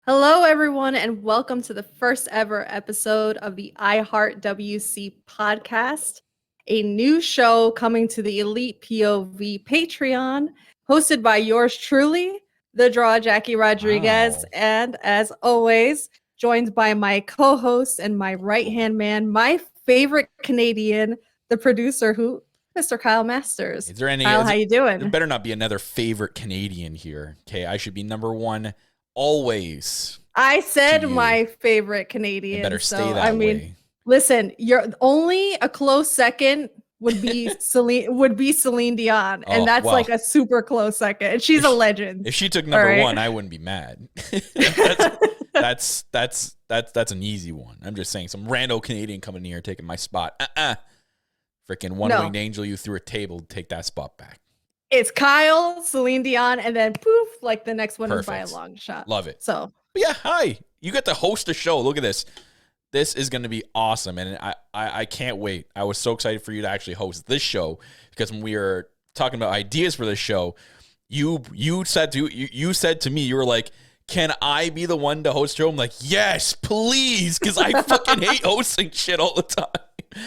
Hello, everyone, and welcome to the first ever episode of the IHeartWC podcast, a new show coming to the Elite POV Patreon, hosted by yours truly, the Draw Jackie Rodriguez, Wow. and as always, joined by my co-host and my right-hand man, my favorite Canadian, the producer, Mr. Kyle Masters. Is there any? Kyle, how you There doing? better not be another favorite Canadian here. Okay, I should be number one always I to said you. my favorite It Canadian. better stay So I that mean, way. listen, you're only a close second would be Celine Dion, and Oh that's like well, a super close second. She's if a she, legend. if she took All number right. one, I wouldn't be mad. that's that's an easy one. I'm just saying, some rando Canadian coming in here taking my spot. Freaking one No, winged angel, you threw a table to take that spot back. it's Kyle, Celine Dion, and then poof, like the next one is by a Perfect. long shot. Love it. So But yeah, hi. You get to host a show. Look at this. This is going to be awesome, and I can't wait. I was so excited for you to actually host this show because when we were talking about ideas for this show, you said to me, you were like, "Can I be the one to host the show?" I'm like, "Yes, please," because I fucking hate hosting shit all the time.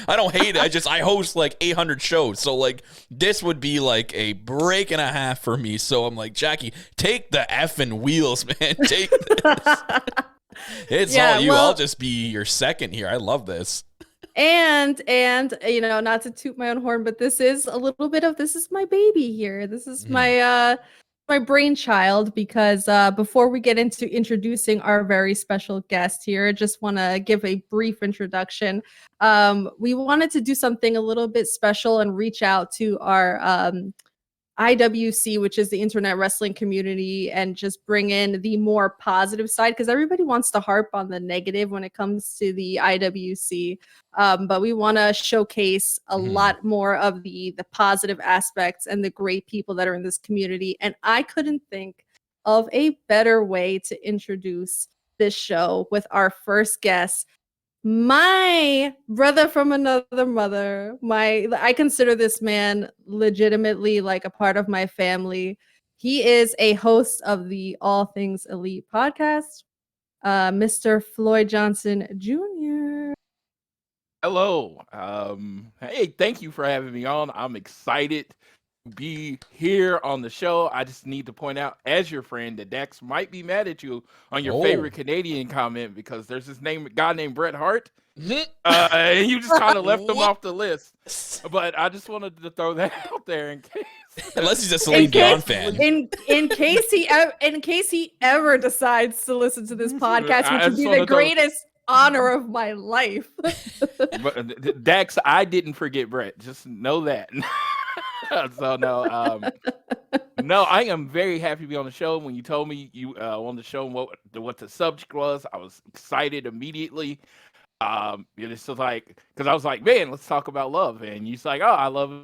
I don't hate it. I host like 800 shows, so like this would be like a break and a half for me. So I'm like, Jackie, take the effing wheels, man. Take this. It's all yeah, you. I'll well, just be your second here. I love this. and not to toot my own horn, but this is my baby here. This is Mhm. my brainchild because before we get into introducing our very special guest here, just want to give a brief introduction. We wanted to do something a little bit special and reach out to our IWC, which is the internet wrestling community, and just bring in the more positive side because everybody wants to harp on the negative when it comes to the IWC. But we want to showcase a Mhm. lot more of the positive aspects and the great people that are in this community. And I couldn't think of a better way to introduce this show with our first guest, my brother from another mother. I consider this man legitimately like a part of my family. He is a host of the All Things Elite podcast, Mr. Floyd Johnson Jr. Hello. Hey, thank you for having me on. I'm excited to be here on the show. I just need to point out, as your friend, that Dax might be mad at you on your Oh. favorite Canadian comment because there's this guy named Bret Hart, and you just kind of left him off the list. But I just wanted to throw that out there in case. Unless he's a in Celine Dion case fan. in case he ever decides to listen to this podcast, which I would just be want the to throw. greatest honor of my life. But Dax, I didn't forget Brett. Just know that. So no, no, I am very happy to be on the show. When you told me you wanted to show what the subject was, I was excited immediately. It's just like because I was like, man, let's talk about love, and you're like, oh, I love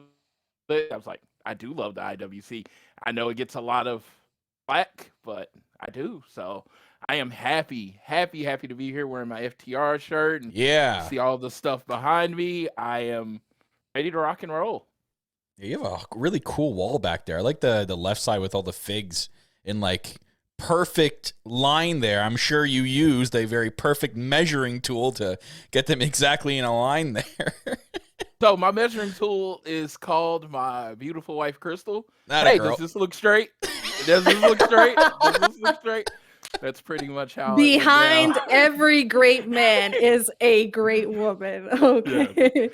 it. I was like, I do love the IWC. I know it gets a lot of flack, but I do. So I am happy to be here wearing my FTR shirt and you Yeah. see all the stuff behind me. I am ready to rock and roll. You have a really cool wall back there. I like the left side with all the figs in like perfect line there. I'm sure you used a very perfect measuring tool to get them exactly in a line there. So my measuring tool is called my beautiful wife Crystal. Not a Hey, does girl. this look straight? Does this look straight? Does this look straight? That's pretty much how it went down. Behind every great man is a great woman. Yeah. Okay.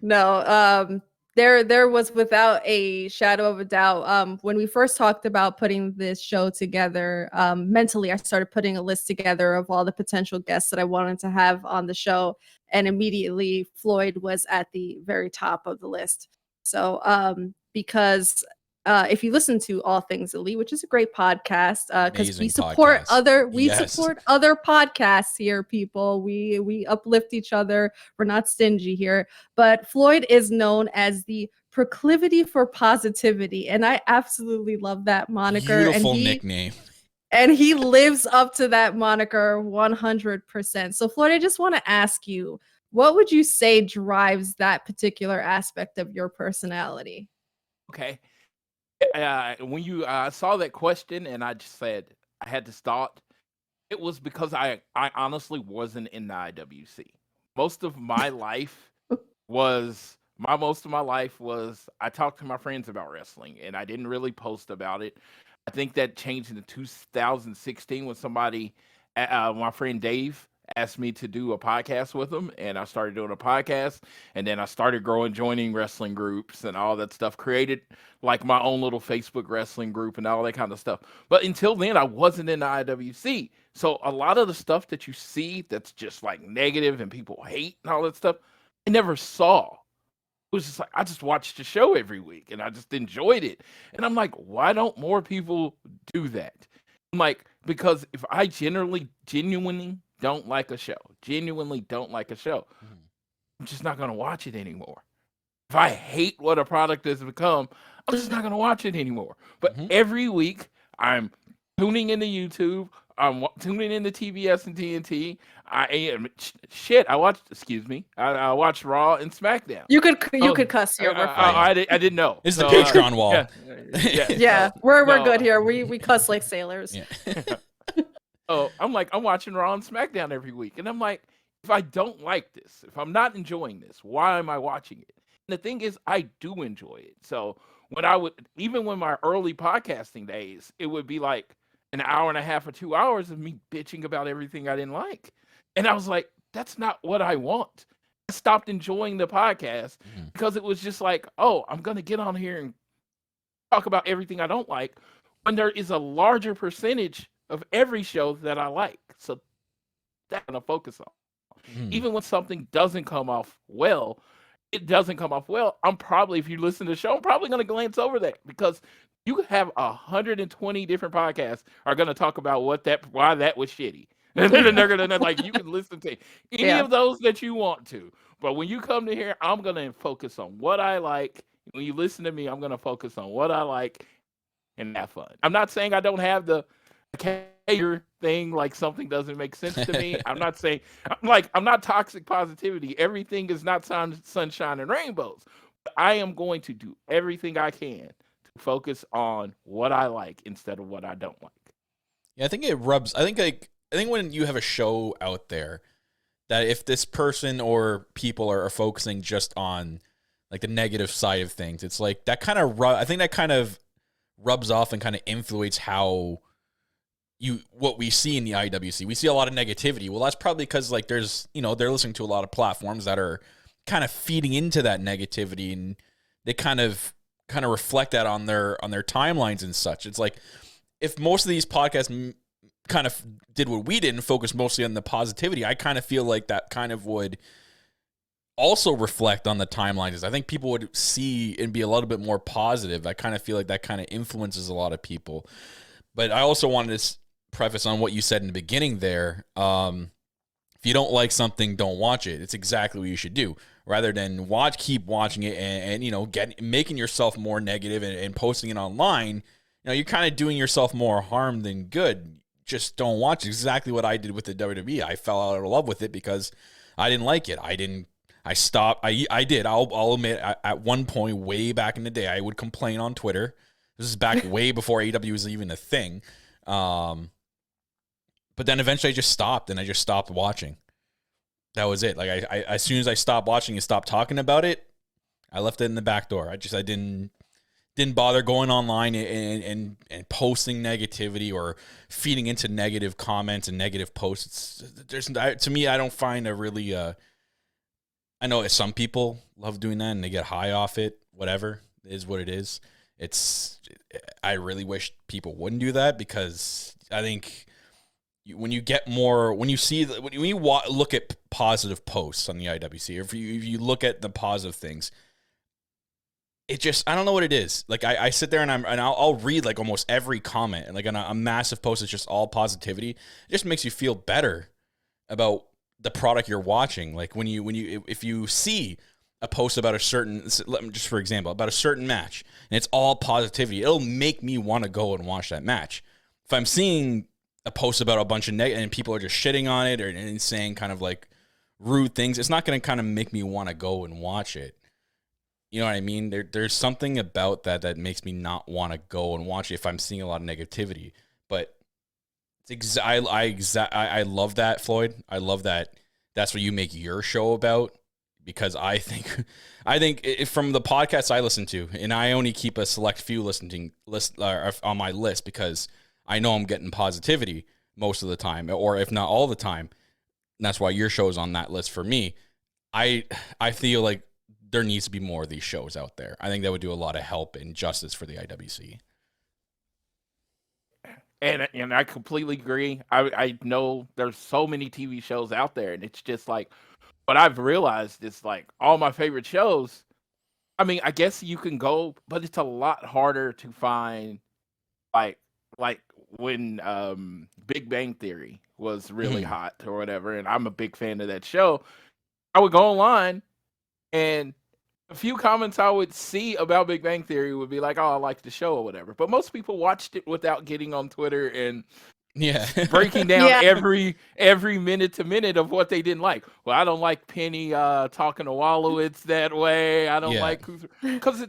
No, there was without a shadow of a doubt. When we first talked about putting this show together, mentally I started putting a list together of all the potential guests that I wanted to have on the show, and immediately Floyd was at the very top of the list. So, because if you listen to All Things Elite, which is a great podcast, because Amazing podcast. we Yes. support other podcasts here, people. We uplift each other. We're not stingy here. But Floyd is known as the proclivity for positivity, and I absolutely love that moniker. Beautiful nickname. And he lives up to that moniker 100%. So, Floyd, I just want to ask you, what would you say drives that particular aspect of your personality? Okay. When you saw that question, and I just said I had to start. It was because I honestly wasn't in the IWC. Most of my life most of my life was I talked to my friends about wrestling and I didn't really post about it. I think that changed in 2016 when my friend Dave asked me to do a podcast with him, and I started doing a podcast, and then I started growing, joining wrestling groups and all that stuff, created like my own little Facebook wrestling group and all that kind of stuff. But until then, I wasn't in the IWC. So a lot of the stuff that you see that's just like negative and people hate and all that stuff, I never saw. It was just like I just watched the show every week and I just enjoyed it. And I'm like, why don't more people do that? I'm like, because if I genuinely don't like a show, Mhm. I'm just not gonna watch it anymore. If I hate what a product has become, I'm just not gonna watch it anymore. But Mhm. every week I'm tuning into YouTube, I'm tuning into TBS and TNT. I am shit. I watched. Excuse me. I watched Raw and SmackDown. You Oh, could cuss here. We're fine. I didn't know. This is the So, Patreon wall. Yeah. Yeah, so, we're no. good here. We cuss like sailors. Yeah. Oh, I'm watching Raw and SmackDown every week, and I'm like, if I don't like this, if I'm not enjoying this, why am I watching it? And the thing is, I do enjoy it. So even when my early podcasting days, it would be like an hour and a half or 2 hours of me bitching about everything I didn't like, and I was like, that's not what I want. I stopped enjoying the podcast Mhm. because it was just like, oh, I'm gonna get on here and talk about everything I don't like when there is a larger percentage of every show that I like. So that's what I'm gonna focus on. Mhm. Even when something doesn't come off well, it doesn't come off well. I'm probably, if you listen to the show, I'm probably gonna glance over that because you have 120 different podcasts are gonna talk about why that was shitty. And then they're gonna like you can listen to any Yeah. of those that you want to. But when you come to here, I'm gonna focus on what I like. When you listen to me, I'm gonna focus on what I like and have fun. I'm not saying I don't have the cater thing like something doesn't make sense to me. I'm not saying I'm not toxic positivity. Everything is not sunshine and rainbows. But I am going to do everything I can to focus on what I like instead of what I don't like. Yeah, I think it rubs. I think when you have a show out there that if this person or people are focusing just on like the negative side of things, it's like that kind of I think that kind of rubs off and kind of influences how what we see in the IWC. We see a lot of negativity. Well, that's probably because like there's they're listening to a lot of platforms that are kind of feeding into that negativity, and they kind of reflect that on their timelines and such. It's like if most of these podcasts kind of did what we did and focused mostly on the positivity, I kind of feel like that kind of would also reflect on the timelines. I think people would see and be a little bit more positive. I kind of feel like that kind of influences a lot of people. But I also wanted to preface on what you said in the beginning there. If you don't like something, don't watch it. It's exactly what you should do. Rather than keep watching it and making yourself more negative and posting it online, you're kind of doing yourself more harm than good. Just don't watch it. Exactly what I did with the WWE. I fell out of love with it because I didn't like it. I stopped. I did. I'll admit, at one point, way back in the day, I would complain on Twitter. This is back way before AEW was even a thing. But then eventually I just stopped, and I just stopped watching. That was it. Like I as soon as I stopped watching and stopped talking about it, I left it in the back door. I didn't bother going online and posting negativity or feeding into negative comments and negative posts. To me, I don't find a really. I know some people love doing that and they get high off it. Whatever, it is what it is. I really wish people wouldn't do that because I think when you look at positive posts on the IWC, or if you look at the positive things, it just, I don't know what it is. Like I sit there and I'll read like almost every comment, and like on a massive post that's just all positivity. It just makes you feel better about the product you're watching. Like if you see a post about just for example, about a certain match, and it's all positivity, it'll make me want to go and watch that match. If I'm seeing a post about a bunch of negative and people are just shitting on it and saying kind of like rude things, it's not going to kind of make me want to go and watch it. You know what I mean? There's something about that makes me not want to go and watch it if I'm seeing a lot of negativity. But I love that, Floyd. I love that. That's what you make your show about, because I think from the podcasts I listen to, and I only keep a select few on my list because I know I'm getting positivity most of the time, or if not all the time. And that's why your show's on that list for me. I feel like there needs to be more of these shows out there. I think that would do a lot of help and justice for the IWC. And I completely agree. I know there's so many TV shows out there, and it's just like, what I've realized is like all my favorite shows. I mean, I guess you can go, but it's a lot harder to find like like when Big Bang Theory was really hot or whatever, and I'm a big fan of that show. I would go online, and a few comments I would see about Big Bang Theory would be like, "Oh, I like the show" or whatever. But most people watched it without getting on Twitter and breaking down every minute to minute of what they didn't like. Well, I don't like Penny talking to Wallowitz that way. I don't like because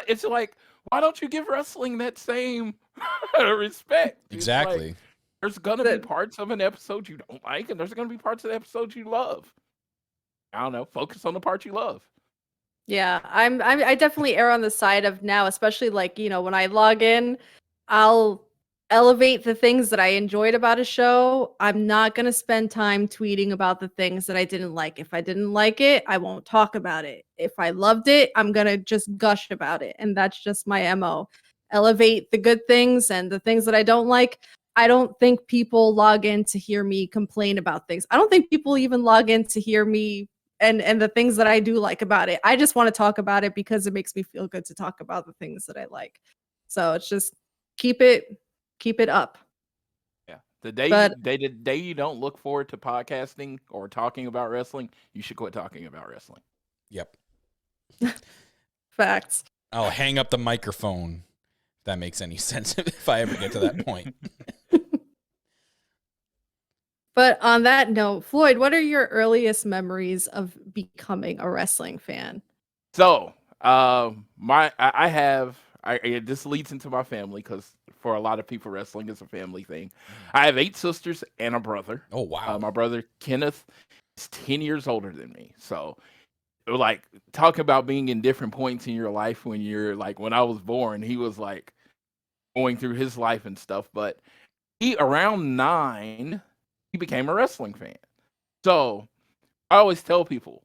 it's like, why don't you give wrestling that same respect? Exactly. Like, there's gonna be parts of an episode you don't like, and there's gonna be parts of the episode you love. I don't know. Focus on the part you love. Yeah, I definitely err on the side of now, especially like, when I log in, I'll elevate the things that I enjoyed about a show. I'm not going to spend time tweeting about the things that I didn't like. If I didn't like it, I won't talk about it. If I loved it, I'm going to just gush about it. And that's just my MO. Elevate the good things, and the things that I don't like, I don't think people log in to hear me complain about things. I don't think people even log in to hear me and the things that I do like about it. I just want to talk about it because it makes me feel good to talk about the things that I like. So it's just keep it up. Yeah. The day you don't look forward to podcasting or talking about wrestling, you should quit talking about wrestling. Yep. Facts. I'll hang up the microphone. If that makes any sense if I ever get to that point. But on that note, Floyd, what are your earliest memories of becoming a wrestling fan? So, this leads into my family, because for a lot of people, wrestling is a family thing. I have 8 sisters and a brother. Oh, wow. My brother Kenneth is 10 years older than me. So, like, talk about being in different points in your life. When you're like, when I was born, he was like going through his life and stuff. But around 9, he became a wrestling fan. So I always tell people,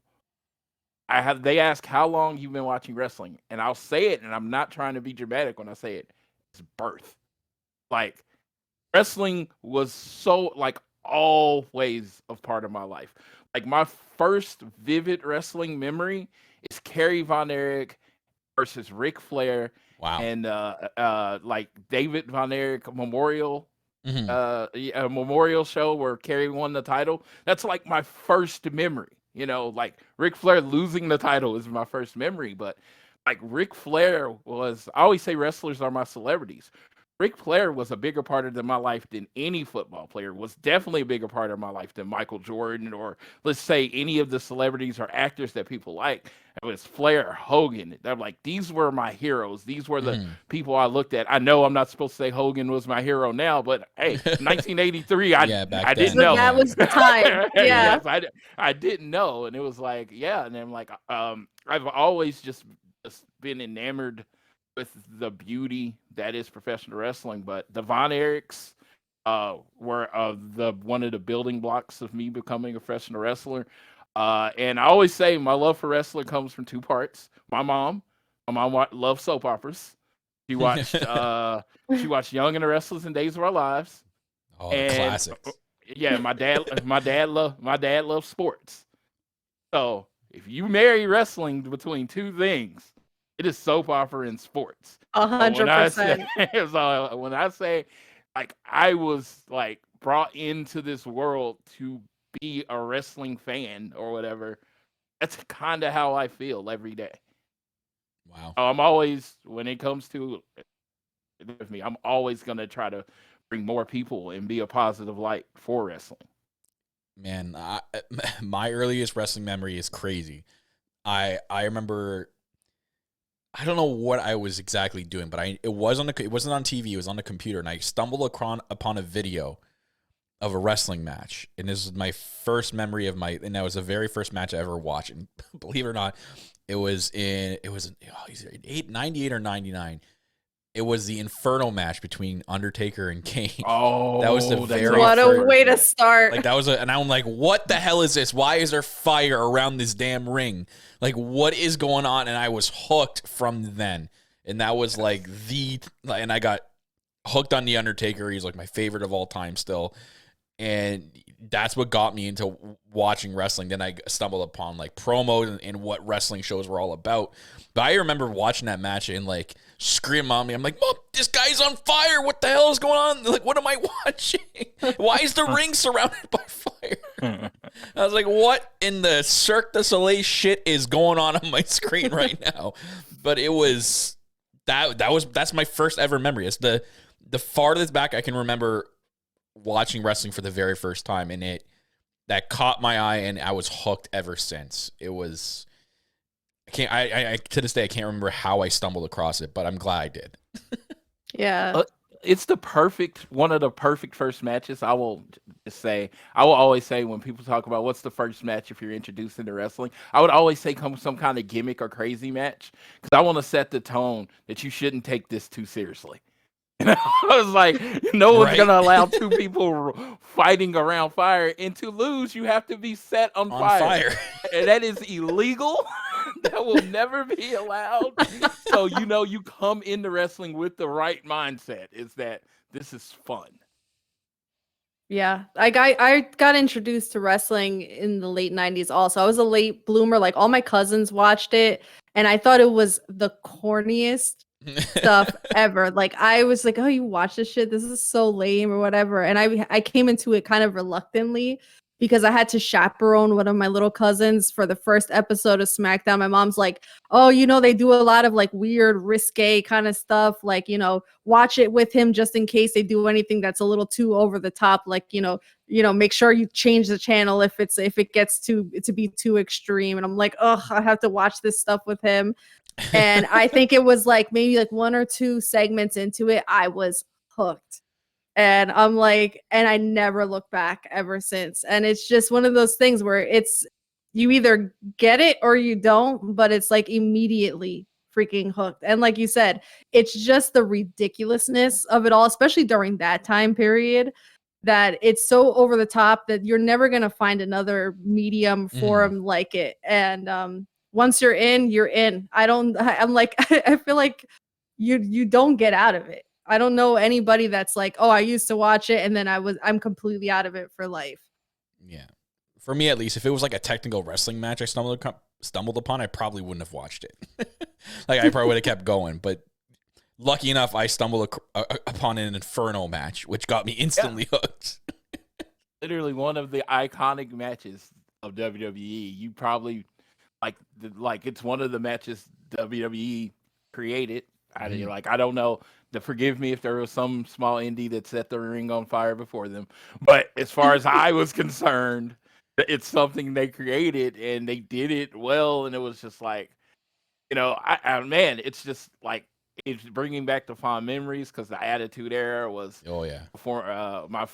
they ask how long you've been watching wrestling, and I'll say it, and I'm not trying to be dramatic when I say it. It's birth. Like, wrestling was so, like, always a part of my life. Like, my first vivid wrestling memory is Kerry Von Erich versus Ric Flair. Wow. And like David Von Erich Memorial. A memorial show where Kerry won the title. That's like my first memory. Like Ric Flair losing the title is my first memory. But like Ric Flair was, I always say wrestlers are my celebrities. Ric Flair was a bigger part of my life than any football player, was definitely a bigger part of my life than Michael Jordan, or let's say any of the celebrities or actors that people like. It was Flair, Hogan. They're like, these were my heroes. These were the people I looked at. I know I'm not supposed to say Hogan was my hero now, but hey, 1983, I didn't know. That was the time. Yeah. Yes, I didn't know. And it was like, yeah. And I'm like, I've always just been enamored with the beauty that is professional wrestling. But the Von Erichs were one of the building blocks of me becoming a professional wrestler. And I always say my love for wrestling comes from 2 parts. My mom loves soap operas. She watched Young and the Restless and Days of Our Lives. Oh, classics. Yeah, my dad loves sports. So if you marry wrestling between 2 things, it is soap opera and sports. 100%. So when I say, like, I was like brought into this world to be a wrestling fan or whatever, that's kind of how I feel every day. Wow. I'm always, when it comes to with me, I'm always gonna try to bring more people and be a positive light for wrestling. Man, my earliest wrestling memory is crazy. I remember, I don't know what I was exactly doing, but it wasn't on TV. It was on the computer, and I stumbled upon a video of a wrestling match, and this is my first memory of and that was the very first match I ever watched. And believe it or not, it was in 98 or 99. It was the Inferno match between Undertaker and Kane. Oh, that was the very what first, a way to start. like that was and I'm like, what the hell is this? Why is there fire around this damn ring? Like, what is going on? And I was hooked from then. And that was like and I got hooked on the Undertaker. He's like my favorite of all time still. And that's what got me into watching wrestling. Then I stumbled upon like promos and what wrestling shows were all about. But I remember watching that match and like screaming on me. I'm like, Mom, this guy's on fire. What the hell is going on? Like, what am I watching? Why is the ring surrounded by fire? I was like, what in the Cirque du Soleil shit is going on my screen right now? But it was that's my first ever memory. It's the farthest back I can remember watching wrestling for the very first time, and that caught my eye, and I was hooked ever since. It was I to this day I can't remember how I stumbled across it, but I'm glad I did. Yeah. It's one of the perfect first matches. I will always say when people talk about what's the first match if you're introduced into wrestling, I would always say some kind of gimmick or crazy match, because I want to set the tone that you shouldn't take this too seriously. I was like, no one's going to allow two people fighting around fire, and to lose, you have to be set on fire. And that is illegal. That will never be allowed. So, you come into wrestling with the right mindset, is that this is fun. Yeah, I got introduced to wrestling in the late 90s also. I was a late bloomer. Like, all my cousins watched it, and I thought it was the corniest stuff ever. Like, I was like, oh, you watch this shit? This is so lame or whatever. And I came into it kind of reluctantly because I had to chaperone one of my little cousins for the first episode of SmackDown. My mom's like, oh, they do a lot of like weird, risque kind of stuff. Like, watch it with him just in case they do anything that's a little too over the top. Like, make sure you change the channel if it gets to be too extreme. And I'm like, oh, I have to watch this stuff with him. And I think it was like maybe like one or two segments into it, I was hooked. And I'm like, and I never looked back ever since. And it's just one of those things where it's you either get it or you don't, but it's like immediately freaking hooked. And like you said, it's just the ridiculousness of it all, especially during that time period, that it's so over the top that you're never going to find another medium forum like it. And once you're in, you're in. I'm like, I feel like you don't get out of it. I don't know anybody that's like, oh, I used to watch it and then I'm completely out of it for life. Yeah. For me, at least, if it was like a technical wrestling match I stumbled upon, I probably wouldn't have watched it. Like, I probably would have kept going. But lucky enough, I stumbled upon an Inferno match, which got me instantly hooked. Literally one of the iconic matches of WWE. You probably like it's one of the matches WWE created. I don't know. Forgive me if there was some small indie that set the ring on fire before them. But as far as I was concerned, it's something they created and they did it well. And it was just like, man, it's just like, it's bringing back the fond memories, because the Attitude Era was before my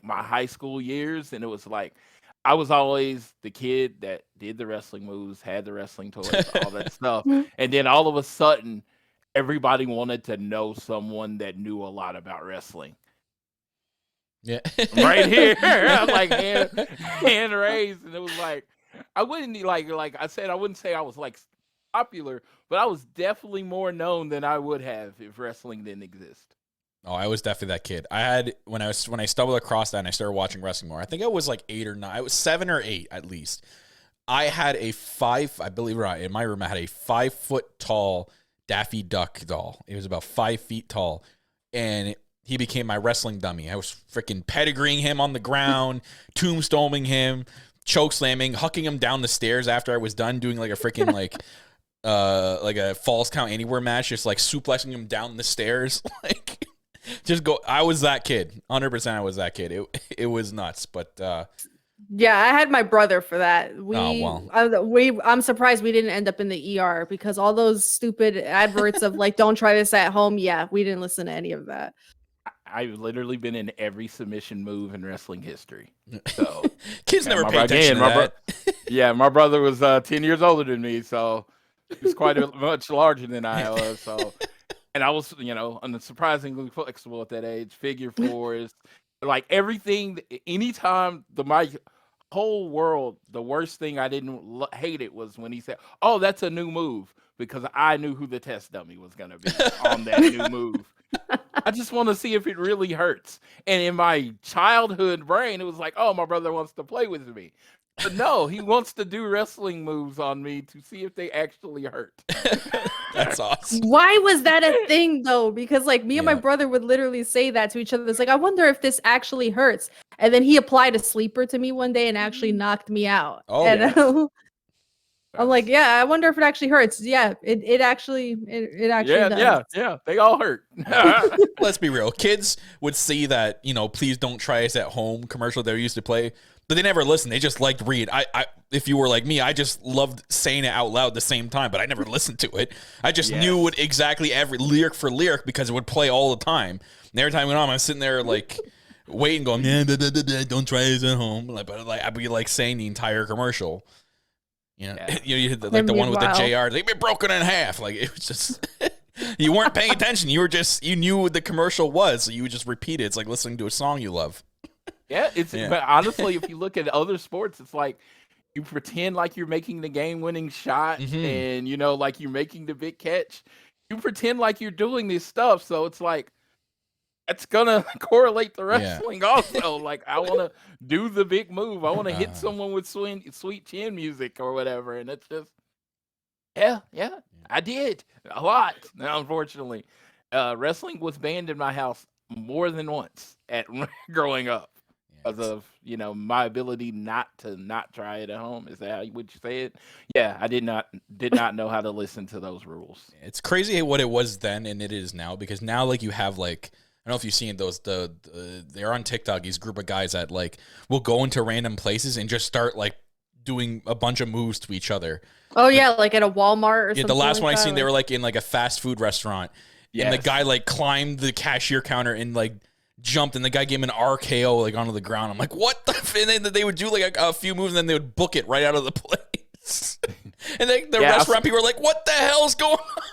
high school years. And it was like, I was always the kid that did the wrestling moves, had the wrestling toys, all that stuff. And then all of a sudden, everybody wanted to know someone that knew a lot about wrestling. Yeah. Right here. I'm like hand raised. And it was like, I wouldn't like I said, I wouldn't say I was like popular, but I was definitely more known than I would have if wrestling didn't exist. Oh, I was definitely that kid. I had when I stumbled across that and I started watching wrestling more. I think I was like 8 or 9. I was 7 or 8 at least. I had I believe it or not, in my room I had a 5 foot tall Daffy Duck doll. It was about 5 feet tall, and he became my wrestling dummy. I was freaking pedigreeing him on the ground, tombstoning him, choke slamming, hucking him down the stairs after I was done doing like a freaking like a falls count anywhere match, just like suplexing him down the stairs, like. Just go. I was that kid. 100%. I was that kid. It was nuts. But yeah, I had my brother for that. I'm surprised we didn't end up in the ER, because all those stupid adverts of like, don't try this at home. Yeah, we didn't listen to any of that. I've literally been in every submission move in wrestling history. So Kids yeah, never pay attention to that. yeah, my brother was 10 years older than me, so he was quite much larger than I was. So, and I was, surprisingly flexible at that age. Figure four is like everything. Anytime my whole world, the worst thing I didn't hate it was when he said, "Oh, that's a new move," because I knew who the test dummy was going to be on that new move. I just want to see if it really hurts. And in my childhood brain, it was like, "Oh, my brother wants to play with me." But no, he wants to do wrestling moves on me to see if they actually hurt. That's awesome. Why was that a thing though? Because like me and my Yeah. brother would literally say that to each other. It's like, I wonder if this actually hurts. And then he applied a sleeper to me one day and actually knocked me out. Oh, and yes. I'm like, yeah, I wonder if it actually hurts. Yeah, it actually does. Yeah, they all hurt. Let's be real. Kids would see that, please don't try us at home commercial they used to play, but they never listened. They just liked read. I if you were like me, I just loved saying it out loud at the same time, but I never listened to it. I just knew what exactly every lyric for lyric because it would play all the time. And every time it went on, I was sitting there like waiting, going, don't try this at home. But I'd be like saying the entire commercial. You had like the one with the JR, they'd be broken in half. Like it was just you weren't paying attention. You knew what the commercial was, so you would just repeat it. It's like listening to a song you love. Yeah, but honestly, if you look at other sports, it's like you pretend like you're making the game-winning shot, and like you're making the big catch. You pretend like you're doing this stuff, so it's like it's gonna correlate to wrestling also. Like I want to do the big move. I want to hit someone with sweet chin music or whatever, and it's just yeah. I did a lot. Unfortunately, wrestling was banned in my house more than once at growing up because of my ability not try it at home. Is that how you say it? Yeah, I did not know how to listen to those rules. It's crazy what it was then and it is now, because now like you have like, I don't know if you've seen those, they're on TikTok, these group of guys that like will go into random places and just start like doing a bunch of moves to each other. Oh yeah, like at a Walmart or something. The last like one I that, seen, they were like in like a fast food restaurant. And the guy like climbed the cashier counter and like jumped, and the guy gave him an RKO like onto the ground. I'm like, what the f-? And then they would do like a few moves and then they would book it right out of the place. And the restaurant people were like, what the hell's going on?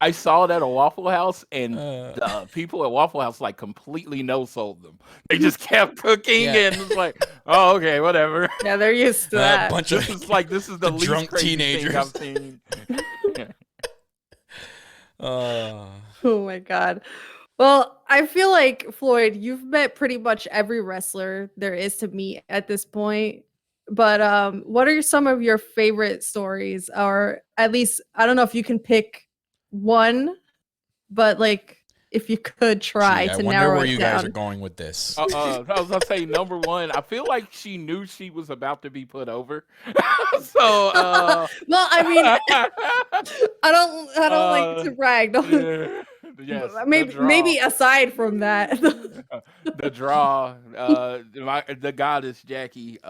I saw it at a Waffle House, and the people at Waffle House like completely no-sold them. They just kept cooking, and it's like, oh, okay, whatever. Yeah, they're used to that. Bunch this is the least drunk crazy teenagers thing I've seen. Oh my God. Well, I feel like, Floyd, you've met pretty much every wrestler there is to meet at this point. But what are some of your favorite stories? Or at least, I don't know if you can pick one, but like if you could try to narrow it down. I wonder where you guys are going with this. I was gonna say number one. I feel like she knew she was about to be put over. So, well, I mean, I don't like to brag. Yes, maybe aside from that, the draw, the goddess Jackie.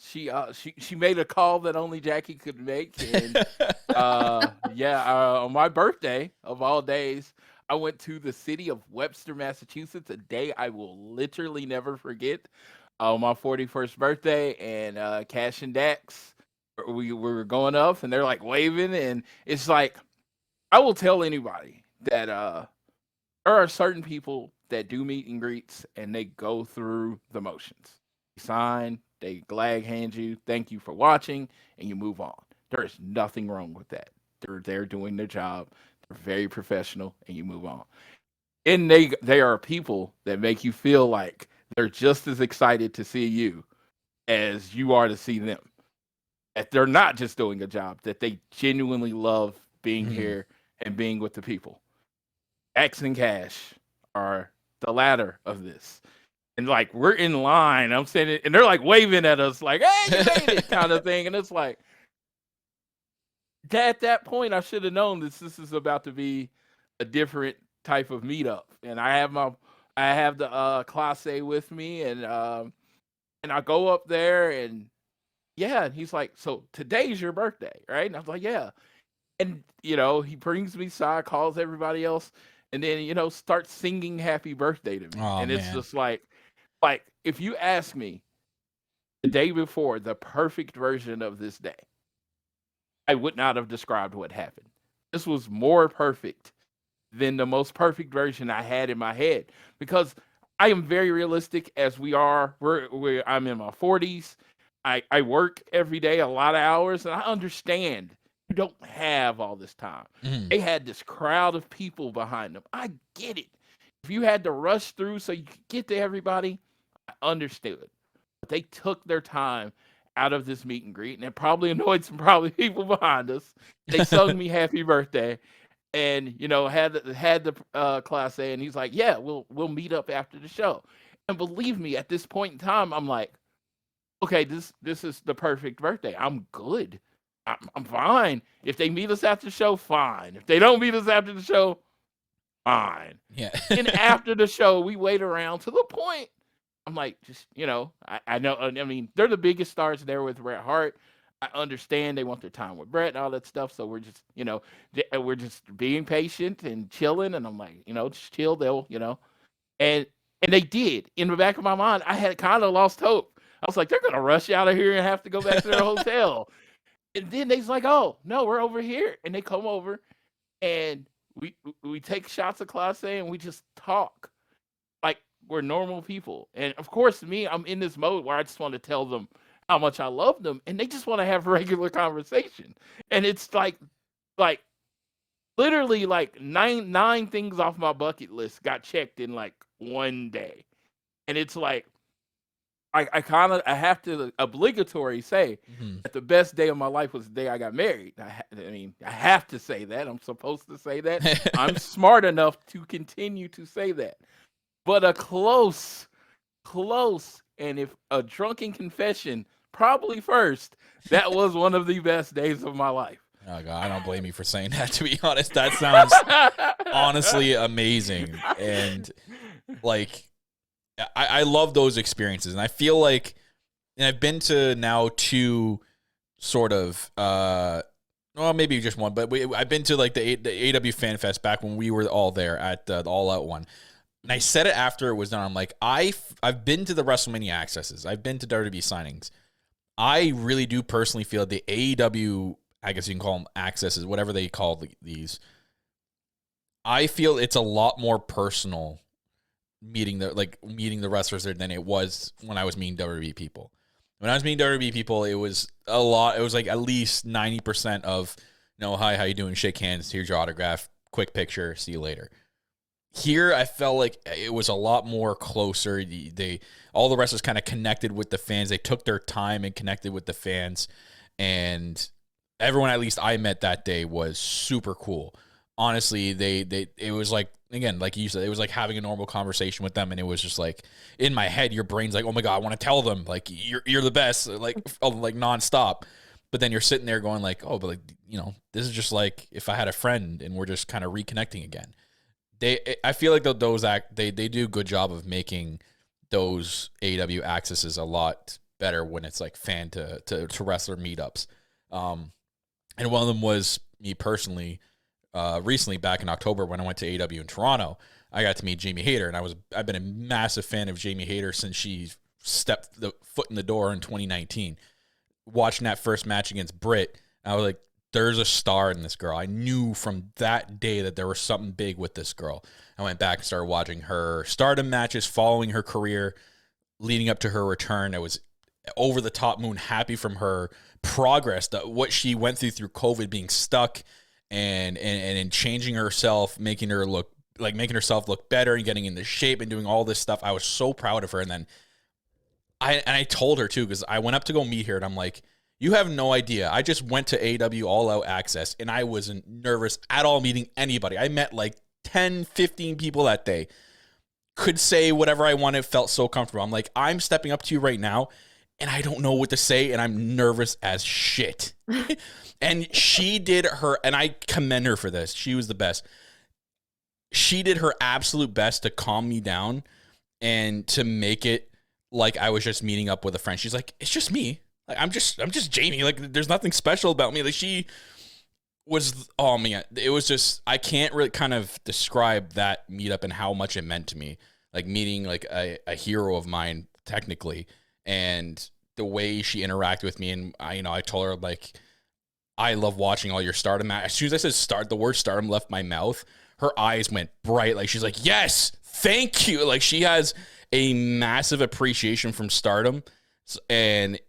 She made a call that only Jackie could make, and on my birthday of all days, I went to the city of Webster, Massachusetts, a day I will literally never forget. On my 41st birthday, and Cash and Dax, we were going up, and they're like waving, and it's like, I will tell anybody that there are certain people that do meet and greets, and they go through the motions. You sign, they glad hand you, thank you for watching, and you move on. There is nothing wrong with that. They're doing their job. They're very professional, and you move on. And they are people that make you feel like they're just as excited to see you as you are to see them. That they're not just doing a job, that they genuinely love being here and being with the people. X and Cash are the latter of this. And like, we're in line, I'm saying, and they're like waving at us like, hey, you made it, kind of thing. And it's like, at that point, I should have known this is about to be a different type of meetup. And I have the Class A with me, and I go up there, and and he's like, so today's your birthday, right? And I was like, yeah. And he brings me aside, calls everybody else, and then start singing happy birthday to me. Oh And it's man. just like if you ask me the day before the perfect version of this day, I would not have described what happened. This was more perfect than the most perfect version I had in my head, because I am very realistic, as we are. I'm in my 40s. I work every day a lot of hours, and I understand you don't have all this time. Mhm. They had this crowd of people behind them. I get it. If you had to rush through so you could get to everybody, I understood. But they took their time out of this meet and greet, and it probably annoyed some probably people behind us. They sung me happy birthday, and had the class A, and he's like, "Yeah, we'll meet up after the show." And believe me, at this point in time, I'm like, "Okay, this is the perfect birthday. I'm good. I'm fine. If they meet us after the show, fine. If they don't meet us after the show, fine." Yeah. And after the show, we wait around to the point. I'm like, just I know. I mean, they're the biggest stars there with Bret Hart. I understand they want their time with Bret and all that stuff. So we're just, we're just being patient and chilling. And I'm like, just chill. They'll, and they did. In the back of my mind, I had kind of lost hope. I was like, they're gonna rush out of here and have to go back to their hotel. And then they's like, "Oh no, we're over here." And they come over, and we take shots of Class A, and we just talk like we're normal people. And of course, I'm in this mode where I just want to tell them how much I love them, and they just want to have regular conversation. And it's like literally like nine things off my bucket list got checked in like one day. And it's like I have to obligatory say Mhm. that the best day of my life was the day I got married. I mean, I have to say that. I'm supposed to say that. I'm smart enough to continue to say that. But a close, and if a drunken confession, probably first, that was one of the best days of my life. Oh god, I don't blame you for saying that, to be honest. That sounds honestly amazing. And like I love those experiences. And I feel like, and I've been to now two sort of well, maybe just one, but I've been to like the AW Fan Fest back when we were all there at the All Out one. And I said it after it was done. I'm like, I've been to the WrestleMania accesses. I've been to WWE signings. I really do personally feel the AEW, I guess you can call them accesses, whatever they call these. I feel it's a lot more personal meeting the wrestlers there than it was when I was meeting WWE people. When I was meeting WWE people, it was a lot. It was like at least 90% of, hi, how you doing? Shake hands. Here's your autograph. Quick picture. See you later. Here, I felt like it was a lot more closer. All the wrestlers kind of connected with the fans. They took their time and connected with the fans, and everyone at least I met that day was super cool. Honestly, it was like, again, like you said, it was like having a normal conversation with them, and it was just like in my head, your brain's like, oh my god, I want to tell them like you're the best, like nonstop. But then you're sitting there going like, oh, but like this is just like if I had a friend and we're just kind of reconnecting again. I feel like they do a good job of making those AEW accesses a lot better when it's like fan to wrestler meetups. And one of them was me personally. Recently, back in October, when I went to AEW in Toronto, I got to meet Jamie Hayter, and I've been a massive fan of Jamie Hayter since she stepped the foot in the door in 2019. Watching that first match against Britt, I was like, there's a star in this girl. I knew from that day that there was something big with this girl. I went back and started watching her Stardom matches, following her career, leading up to her return. I was over the top moon happy from her progress, what she went through COVID, being stuck and changing herself, making herself look better and getting into shape and doing all this stuff. I was so proud of her. And then I told her too, because I went up to go meet her, and I'm like, you have no idea. I just went to AEW All Out Access, and I wasn't nervous at all meeting anybody. I met like 10, 15 people that day. Could say whatever I wanted, felt so comfortable. I'm like, I'm stepping up to you right now, and I don't know what to say, and I'm nervous as shit. And she did her, and I commend her for this. She was the best. She did her absolute best to calm me down and to make it like I was just meeting up with a friend. She's like, it's just me. Like, I'm just Jamie. Like, there's nothing special about me. Like, she oh man, it was just, I can't really kind of describe that meetup and how much it meant to me. Like meeting like a hero of mine technically, and the way she interacted with me, and I told her like, I love watching all your Stardom match. As soon as I said the word Stardom left my mouth, her eyes went bright. Like she's like, yes, thank you. Like she has a massive appreciation from Stardom. And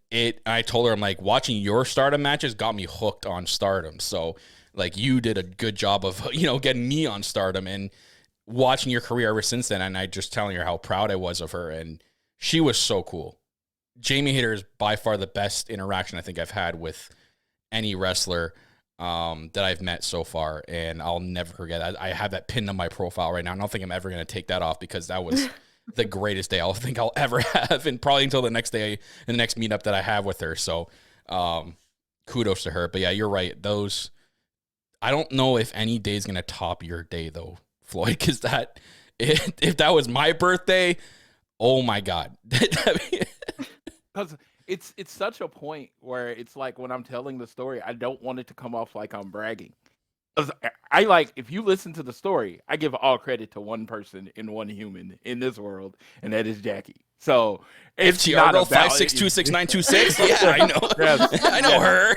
I told her, I'm like, watching your Stardom matches got me hooked on Stardom. So like you did a good job of, getting me on Stardom and watching your career ever since then. And I just telling her how proud I was of her. And she was so cool. Jamie Hayter is by far the best interaction I think I've had with any wrestler that I've met so far. And I'll never forget. I have that pinned on my profile right now. I don't think I'm ever going to take that off because that was the greatest day I'll ever have, and probably until the next day, the next meetup that I have with her. So kudos to her. But yeah, you're right. I don't know if any day is going to top your day though, Floyd, because if that was my birthday, oh my God. Because it's such a point where it's like when I'm telling the story, I don't want it to come off like I'm bragging. Because if you listen to the story, I give all credit to one person and one human in this world, and that is Jackie. So it's not about 5626926. Yeah, I know. Yes, I know her.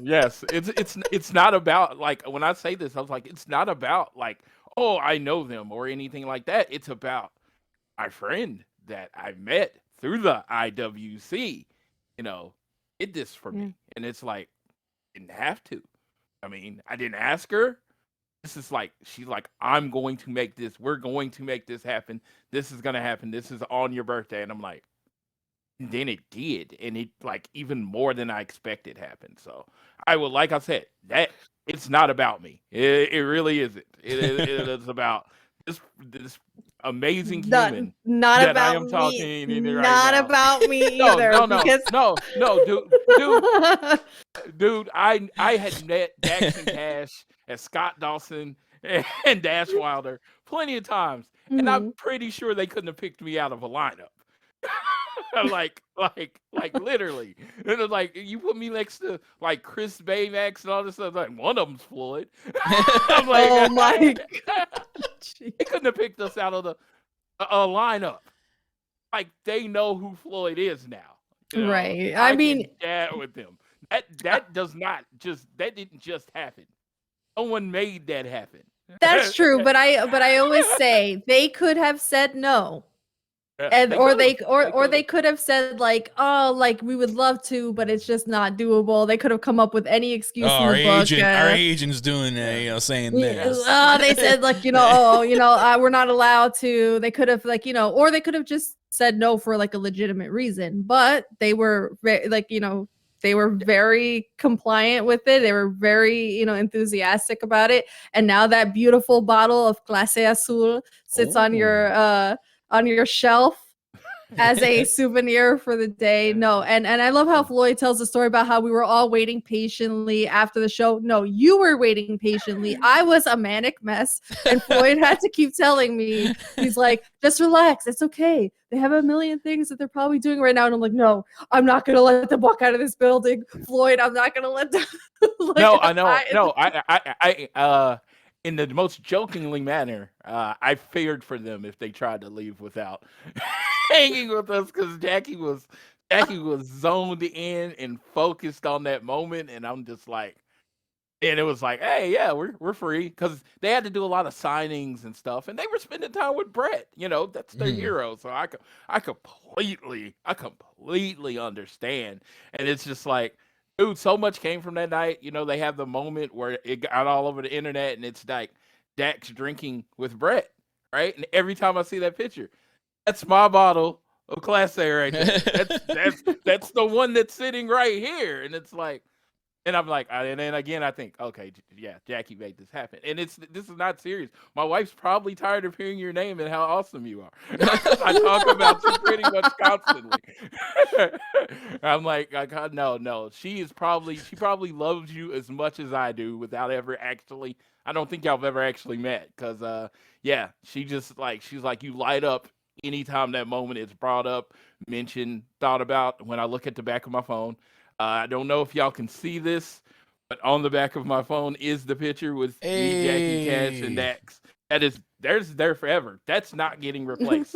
Yes, it's not about like when I say this, I was like, it's not about like, oh, I know them or anything like that. It's about my friend that I met through the IWC, did this for me. And it's like, didn't have to. I mean, I didn't ask her. This is like, she's like, I'm going to make this. We're going to make this happen. This is going to happen. This is on your birthday. And I'm like, and then it did. And it like even more than I expected happened. So like I said, that it's not about me. It really isn't. It is about this amazing human not that about I am me. talking right Not now. about me No, either. dude, I had met Dax and Cash and Scott Dawson and Dash Wilder plenty of times, and I'm pretty sure they couldn't have picked me out of a lineup. like literally. And it was like you put me next to like Chris Baymax and all this stuff. Like one of them's Floyd. I'm like, oh my God. They couldn't have picked us out of a lineup. Like they know who Floyd is now. Right. I mean, chat with them. That didn't just happen. Someone made that happen. That's true, but I always say they could have said no. And they could have said like, oh, like we would love to, but it's just not doable. They could have come up with any excuse in the book. Our agent's doing that, saying this. They said like, we're not allowed to. They could have like, or they could have just said no for like a legitimate reason. But they were they were very compliant with it. They were very, enthusiastic about it. And now that beautiful bottle of Clase Azul sits on your shelf as a souvenir for the day. No, and I love how Floyd tells the story about how we were all waiting patiently after the show. No, you were waiting patiently. I was a manic mess, and Floyd had to keep telling me, he's like, just relax, it's okay. They have a million things that they're probably doing right now. And I'm like, no, I'm not gonna let them walk out of this building. Floyd, I'm not gonna let them I in the most jokingly manner, I feared for them if they tried to leave without hanging with us because Jackie was zoned in and focused on that moment, and I'm just like, and it was like, hey, yeah, we're free because they had to do a lot of signings and stuff, and they were spending time with Brett. That's their hero, so I completely understand, and it's just like. Dude, so much came from that night. They have the moment where it got all over the internet, and it's like Dax drinking with Brett, right? And every time I see that picture, that's my bottle of Class A right there. That's the one that's sitting right here, and it's like, and I'm like, and then again, I think, okay, yeah, Jackie made this happen, and this is not serious. My wife's probably tired of hearing your name and how awesome you are. I talk about you pretty much constantly. I'm like, no, she probably loves you as much as I do without ever actually. I don't think y'all have ever actually met, because yeah, she's like you light up anytime that moment is brought up, mentioned, thought about. When I look at the back of my phone. I don't know if y'all can see this, But on the back of my phone is the picture with me, Jackie, Cash, and Hey. Dax. That is there's there forever. That's not getting replaced.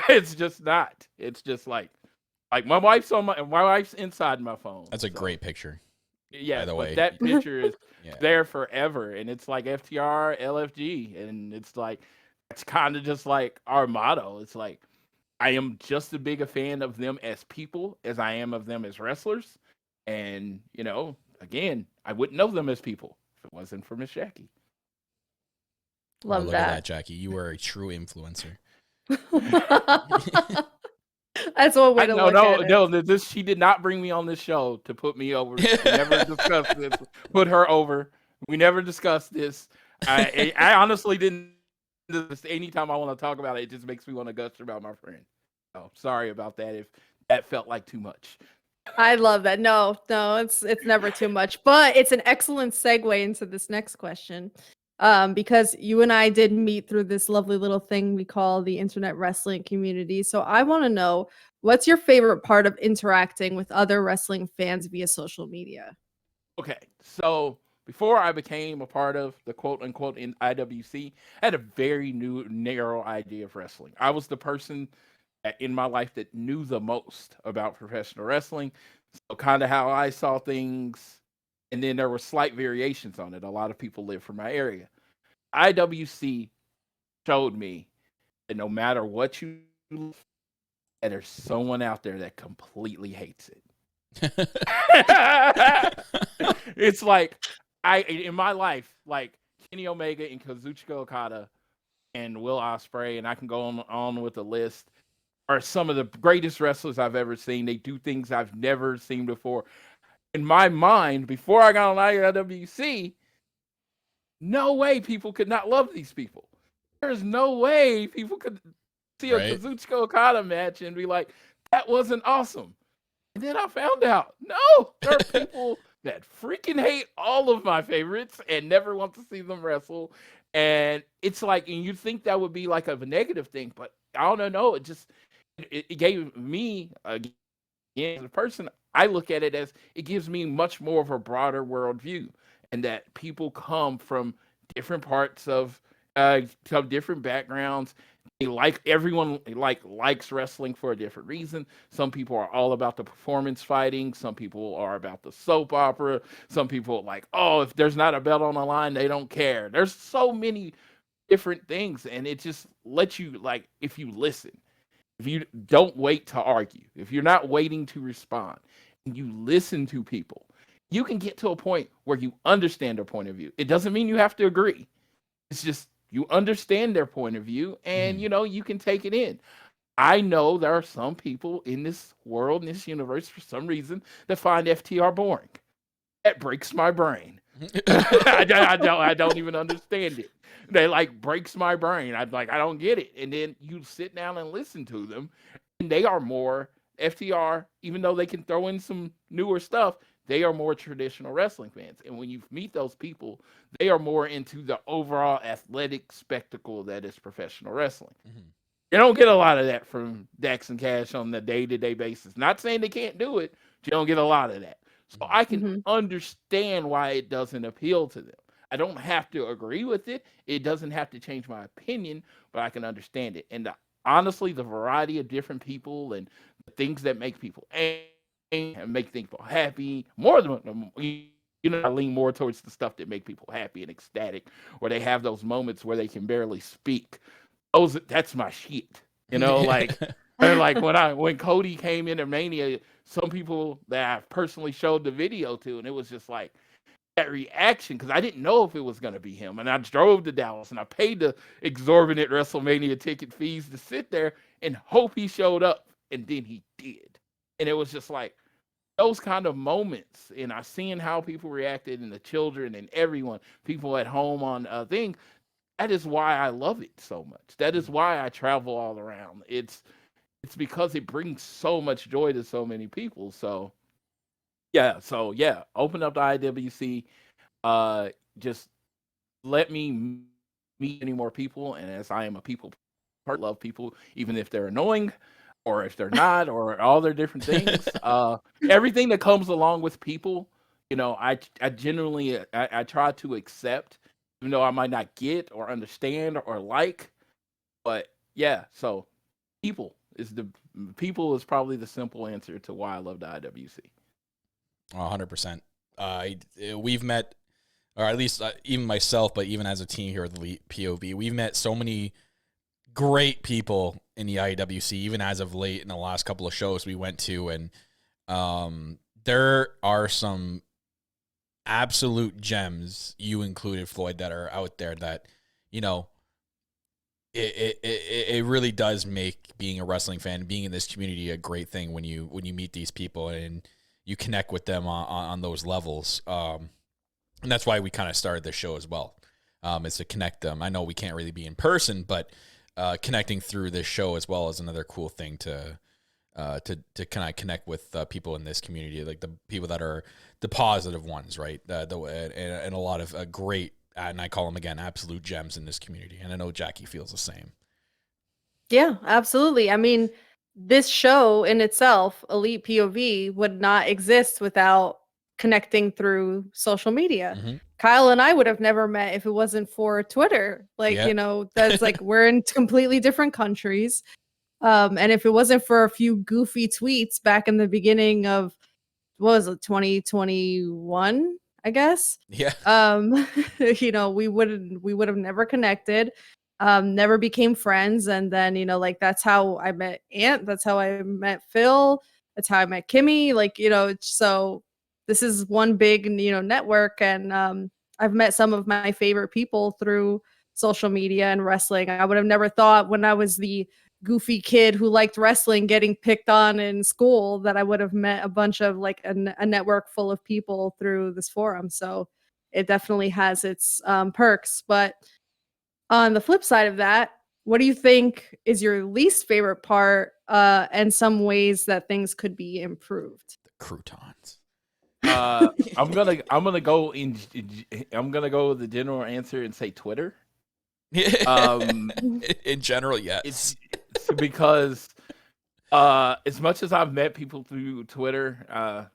It's just not. It's just like my wife's on my wife's inside my phone. That's a so. great picture, Yeah, by the but way. that picture is Yeah. there forever, and it's like FTR, LFG, and it's like it's kind of just like our motto. It's like I am just as big a fan of them as people as I am of them as wrestlers, and again, I wouldn't know them as people if it wasn't for Miss Jackie. Love look at that, that. Jackie. You are a true influencer. That's one way to look at it. No. This she did not bring me on this show to put me over. We never discussed this. Put her over. We never discussed this. I honestly didn't. Anytime I want to talk about it, it just makes me want to gush about my friend. So sorry about that if that felt like too much. I love that. No, it's never too much, but it's an excellent segue into this next question. Because you and I did meet through this lovely little thing we call the internet wrestling community. So I want to know, what's your favorite part of interacting with other wrestling fans via social media? Okay, so before I became a part of the quote unquote in IWC, I had a very narrow idea of wrestling. I was the person in my life that knew the most about professional wrestling. So kind of how I saw things, and then there were slight variations on it. A lot of people live from my area. IWC showed me that no matter what you do, that there's someone out there that completely hates it. It's like in my life, like Kenny Omega and Kazuchika Okada and Will Ospreay, and I can go on with the list, are some of the greatest wrestlers I've ever seen. They do things I've never seen before. In my mind, before I got on IWC, no way people could not love these people. There's no way people could see a Kazuchika Okada match and be like, that wasn't awesome. And then I found out, no, there are people that freaking hate all of my favorites and never want to see them wrestle. And it's like, and you think that would be like a negative thing, but I don't know. It gave me, again, as a person, I look at it as it gives me much more of a broader worldview, and that people come from different parts of, some different backgrounds. They everyone likes wrestling for a different reason. Some people are all about the performance fighting. Some people are about the soap opera. Some people like, oh, if there's not a belt on the line, they don't care. There's so many different things, and it just lets you, like, if you listen, if you don't wait to argue, if you're not waiting to respond, and you listen to people, you can get to a point where you understand their point of view. It doesn't mean you have to agree. It's just you understand their point of view, and you can take it in. I know there are some people in this world, in this universe, for some reason, that find FTR boring. That breaks my brain. I don't even understand it. They breaks my brain. I don't get it. And then you sit down and listen to them, and they are more FTR, even though they can throw in some newer stuff. They are more traditional wrestling fans. And when you meet those people, they are more into the overall athletic spectacle that is professional wrestling. Mm-hmm. You don't get a lot of that from Dax and Cash on the day-to-day basis. Not saying they can't do it, but you don't get a lot of that. So I can understand why it doesn't appeal to them. I don't have to agree with it. It doesn't have to change my opinion, but I can understand it. And honestly, the variety of different people and the things that make people angry and make people happy, more than I lean more towards the stuff that make people happy and ecstatic, where they have those moments where they can barely speak. That's my shit. Like when Cody came into Mania, some people that I've personally showed the video to, and it was just like that reaction, because I didn't know if it was going to be him. And I drove to Dallas and I paid the exorbitant WrestleMania ticket fees to sit there and hope he showed up. And then he did. And it was just like those kind of moments. And I seen how people reacted, and the children and everyone, people at home on thing. That is why I love it so much. That is why I travel all around. It's because it brings so much joy to so many people. So open up the IWC. Just let me meet any more people. And as I am a people person, love people, even if they're annoying or if they're not, or all their different things. Everything that comes along with people, I genuinely I try to accept, even though I might not get or understand or like. But yeah, so people is the people is probably the simple answer to why I love the IWC. 100%. We've met, or at least even myself, but even as a team here at the Elite POV, we've met so many great people in the IWC, even as of late in the last couple of shows we went to. And there are some absolute gems, you included, Floyd, that are out there that, it really does make being a wrestling fan, being in this community, a great thing when you meet these people and you connect with them on those levels. And that's why we kind of started this show as well, is to connect them. I know we can't really be in person, but connecting through this show as well is another cool thing to kind of connect with people in this community, like the people that are the positive ones, right? And a lot of great, and I call them again, absolute gems in this community. And I know Jackie feels the same. Yeah, absolutely. I mean, this show in itself, Elite POV, would not exist without connecting through social media. Mm-hmm. Kyle and I would have never met if it wasn't for Twitter. Like, Yeah. That's like we're in completely different countries. And if it wasn't for a few goofy tweets back in the beginning of, what was it, 2021, I guess. Yeah. We would have never connected, never became friends. And then, that's how I met Ant. That's how I met Phil. That's how I met Kimmy. So this is one big, network. And I've met some of my favorite people through social media and wrestling. I would have never thought when I was the goofy kid who liked wrestling getting picked on in school that I would have met a bunch of like a network full of people through this forum. So it definitely has its perks. But on the flip side of that, what do you think is your least favorite part and some ways that things could be improved? The croutons. I'm gonna go with the general answer and say Twitter. In general, yes. It's because as much as I've met people through Twitter,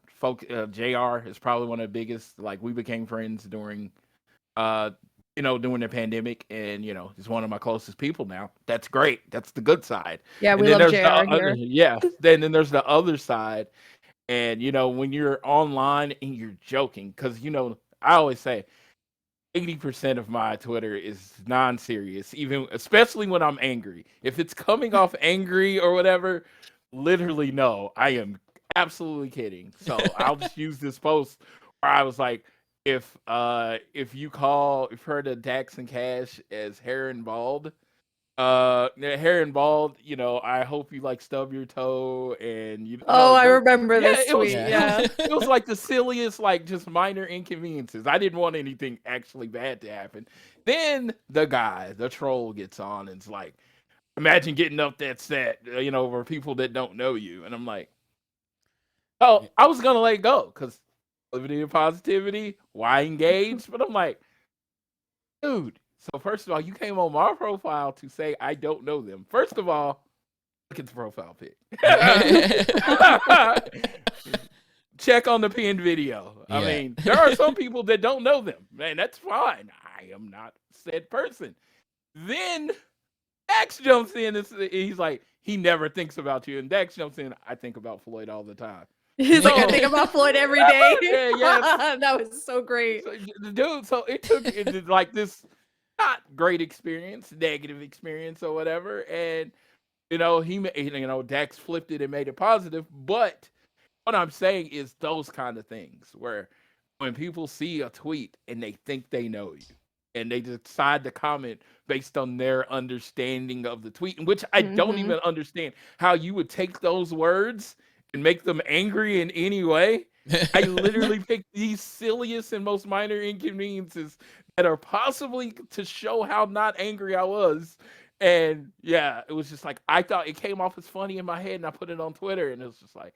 JR is probably one of the biggest. Like, we became friends during during the pandemic, and he's one of my closest people now. That's great. That's the good side. Yeah, and we love JR here. Yeah. Then there's the other side, and when you're online and you're joking, because I always say 80% of my Twitter is non-serious, especially when I'm angry. If it's coming off angry or whatever, literally no, I am absolutely kidding. So I'll just use this post where I was like, if you heard of Dax and Cash as hair and bald, I hope you like stub your toe and I remember this tweet. It was like the silliest, like just minor inconveniences. I didn't want anything actually bad to happen. Then the troll gets on and it's like, imagine getting up that set, for people that don't know you. And I'm like, oh, I was gonna let it go because living in positivity, why engage? But I'm like, dude. So first of all, you came on my profile to say I don't know them. First of all, look at the profile pic. Check on the pinned video. Yeah. I mean, there are some people that don't know them. Man, that's fine. I am not said person. Then Dax jumps in and he's like, he never thinks about you. And Dax jumps in, I think about Floyd all the time. He's like, I think about Floyd every day. Yeah. That was so great. So it took like this not great experience, negative experience or whatever. And, Dax flipped it and made it positive. But what I'm saying is those kind of things where when people see a tweet and they think they know you and they decide to comment based on their understanding of the tweet, in which I don't even understand how you would take those words and make them angry in any way. I literally picked these silliest and most minor inconveniences that are possibly to show how not angry I was. And yeah, it was just like, I thought it came off as funny in my head and I put it on Twitter and it was just like,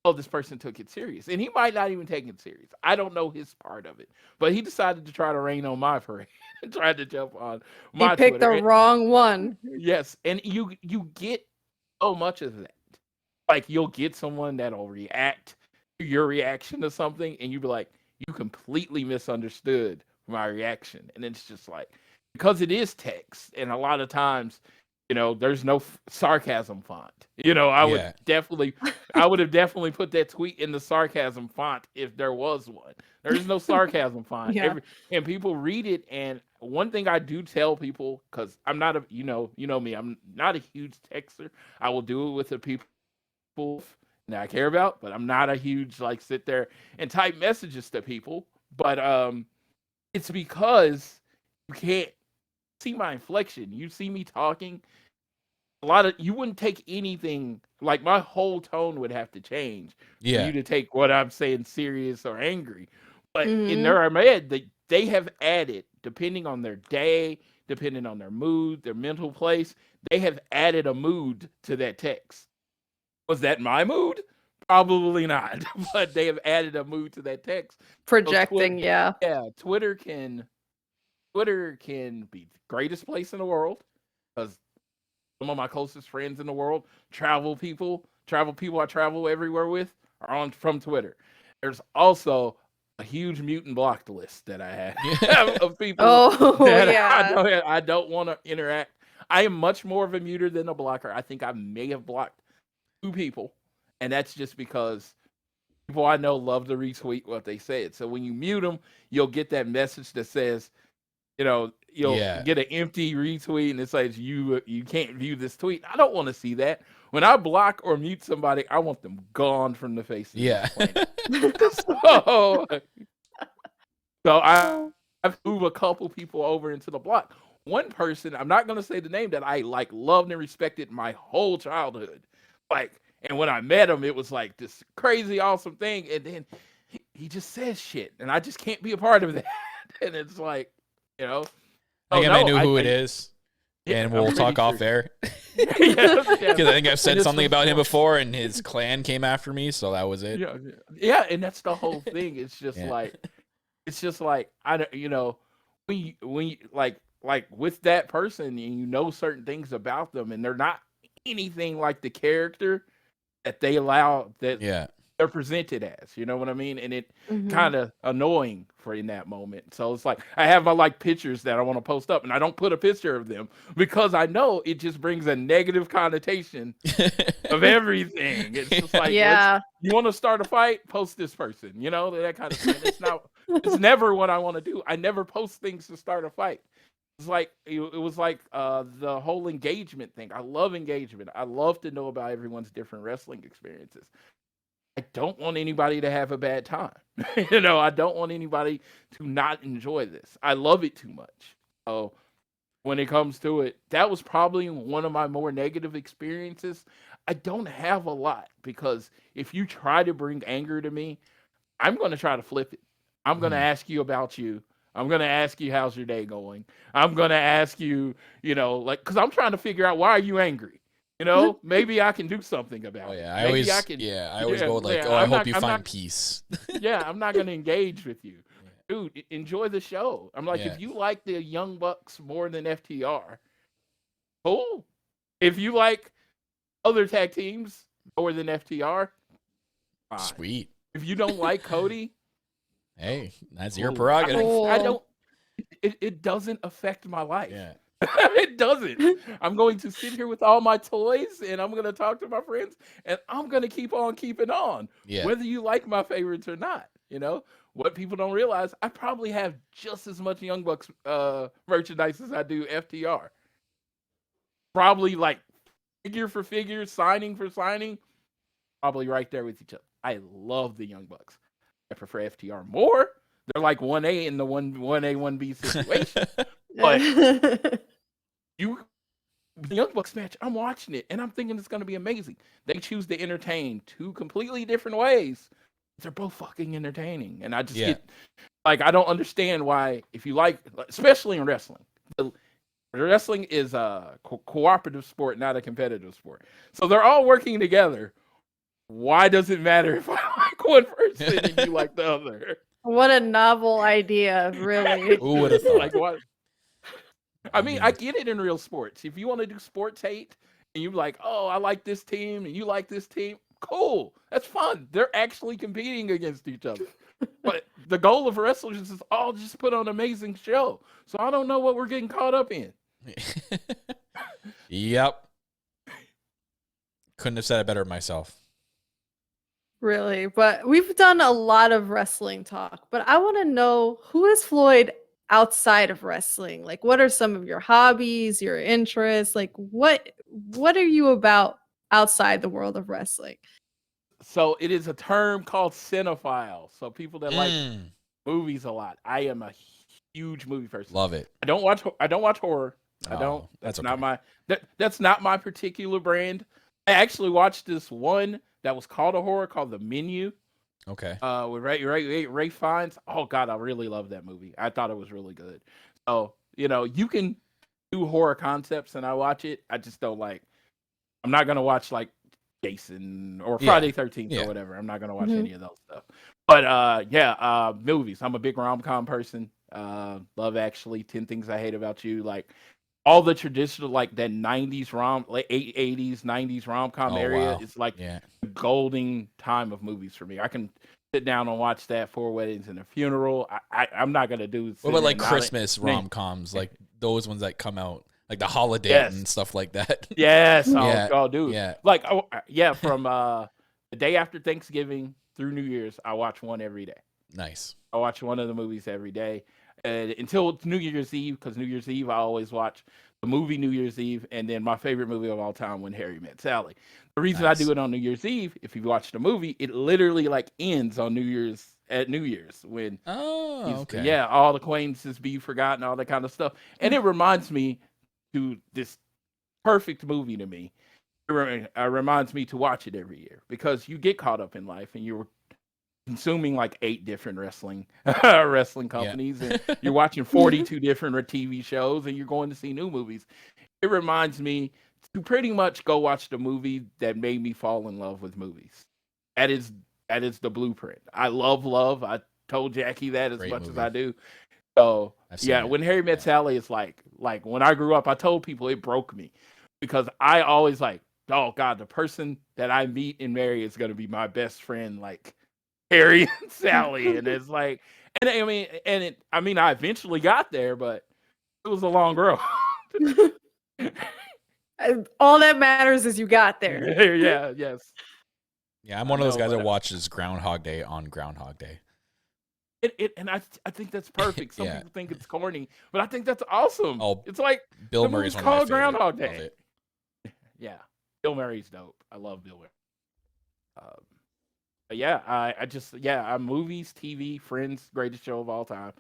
oh, this person took it serious. And he might not even take it serious. I don't know his part of it. But he decided to try to rain on my parade and tried to jump on my He picked Twitter. the wrong one. Yes. And you get so much of that. Like, you'll get someone that'll react to your reaction to something and you'll be like, you completely misunderstood my reaction. And it's just like, because it is text, and a lot of times, there's no sarcasm font. I would have definitely put that tweet in the sarcasm font if there was one. There's no sarcasm font. Yeah. And people read it. And one thing I do tell people, because I'm not you know me, I'm not a huge texter. I will do it with the people that I care about, but I'm not a huge sit there and type messages to people. But it's because you can't see my inflection. You see me talking. You wouldn't take anything, my whole tone would have to change for you to take what I'm saying serious or angry. But in their head, they have added, depending on their day, depending on their mood, their mental place, they have added a mood to that text. Was that my mood? Probably not. But they have added a mood to that text. Projecting, Yeah, Twitter can be the greatest place in the world, because some of my closest friends in the world, travel people I travel everywhere with, are from Twitter. There's also a huge mute and blocked list that I have of people that I don't want to interact. I am much more of a muter than a blocker. I think I may have blocked 2 people, and that's just because people I know love to retweet what they said. So when you mute them, you'll get that message that says, you'll get an empty retweet and it says you can't view this tweet. I don't want to see that. When I block or mute somebody, I want them gone from the face of this planet. So I've moved a couple people over into the block. One person, I'm not going to say the name, that I loved and respected my whole childhood. And when I met him, it was this crazy awesome thing. And then he just says shit, and I just can't be a part of that. And it's I think I knew who it is, and we'll talk off air. Because I think I've said something about him before, and his clan came after me, so that was it. Yeah, and that's the whole thing. It's just I when you with that person, and certain things about them, and they're not anything like the character that they allow that they're presented as, you know what I mean? And it kind of annoying for in that moment. So it's I have my pictures that I want to post up, and I don't put a picture of them because I know it just brings a negative connotation of everything. It's just you want to start a fight, post this person, that kind of thing. It's never what I want to do. I never post things to start a fight. It's it was the whole engagement thing. I love engagement. I love to know about everyone's different wrestling experiences. I don't want anybody to have a bad time. I don't want anybody to not enjoy this. I love it too much. So when it comes to it, that was probably one of my more negative experiences. I don't have a lot, because if you try to bring anger to me, I'm going to try to flip it. I'm going to ask you about you. I'm going to ask you, how's your day going? I'm going to ask you, because I'm trying to figure out, why are you angry? Maybe I can do something about it. I always go I hope you find peace. I'm not going to engage with you. Dude, enjoy the show. I'm if you like the Young Bucks more than FTR, cool. If you like other tag teams more than FTR, fine. Sweet. If you don't like Cody, hey, that's your prerogative. I don't. It doesn't affect my life. Yeah. It doesn't. I'm going to sit here with all my toys, and I'm going to talk to my friends, and I'm going to keep on keeping on, whether you like my favorites or not. What people don't realize, I probably have just as much Young Bucks merchandise as I do FTR. Probably figure for figure, signing for signing, probably right there with each other. I love the Young Bucks. I prefer FTR more. They're 1A in the 1A, 1B situation. But the Young Bucks match, I'm watching it, and I'm thinking it's going to be amazing. They choose to entertain 2 completely different ways. They're both fucking entertaining. And I just get, I don't understand why, if you especially in wrestling. Wrestling is a cooperative sport, not a competitive sport. So they're all working together. Why does it matter if I like one person and you like the other? What a novel idea, really. Who would have thought? What? I mean, I get it in real sports. If you want to do sports hate and you're oh, I like this team and you like this team, Cool. That's fun. They're actually competing against each other. But the goal of wrestlers is all just put on an amazing show. So I don't know what we're getting caught up in. Yep. Couldn't have said it better myself. Really, but we've done a lot of wrestling talk, but I want to know, who is Floyd outside of wrestling? Like, what are some of your hobbies, your interests? Like, what are you about outside the world of wrestling? So it is a term called cinephile. So people that like movies a lot. I am a huge movie person. Love it. I don't watch horror. I Oh, don't. that's Not okay. my that's not my particular brand. I actually watched this one that was called a horror called The Menu. Okay. With Ray Fiennes. Oh God, I really love that movie. I thought it was really good. So you can do horror concepts, and I watch it. I just don't like. I'm not gonna watch like Jason or Friday 13th or whatever. I'm not gonna watch any of those stuff. But movies. I'm a big rom-com person. Love Actually, 10 Things I Hate About You, like all the traditional, like that 90s like 80s, 90s rom-com area. Wow. It's like the golden time of movies for me. I can sit down and watch that. 4 Weddings and a Funeral. I'm not gonna do. What about like Christmas rom-coms, like those ones that come out, like The Holiday and stuff like that? Yes. Yeah. Oh, dude. Yeah. Like, from the day after Thanksgiving through New Year's, I watch one every day. Nice. I watch one of the movies every day until New Year's Eve, because New Year's Eve I always watch the movie New Year's Eve, and then my favorite movie of all time, When Harry Met Sally. The reason I do it on New Year's Eve, if you watch the movie, it literally like ends on New Year's when all the acquaintances be forgotten, all that kind of stuff, and it reminds me to this perfect movie to me. It reminds me to watch it every year, because you get caught up in life and you're consuming like 8 different wrestling companies, and you're watching 42 different TV shows, and you're going to see new movies. It reminds me to pretty much go watch the movie that made me fall in love with movies. That is the blueprint. I love. I told Jackie that as much as I do. So When Harry Met Sally is like when I grew up, I told people it broke me, because I always like, oh God, the person that I meet and marry is going to be my best friend, like Harry and Sally. And it's like, and I mean, I eventually got there, but it was a long road. All that matters is you got there. Yes. Yeah, I'm one of those guys that watches Groundhog Day on Groundhog Day. And I think that's perfect. Some people think it's corny, but I think that's awesome. Oh, it's like Bill Murray's one of my favorite. Groundhog Day. Yeah, Bill Murray's dope. I love Bill Murray. I'm movies, TV, Friends, greatest show of all time.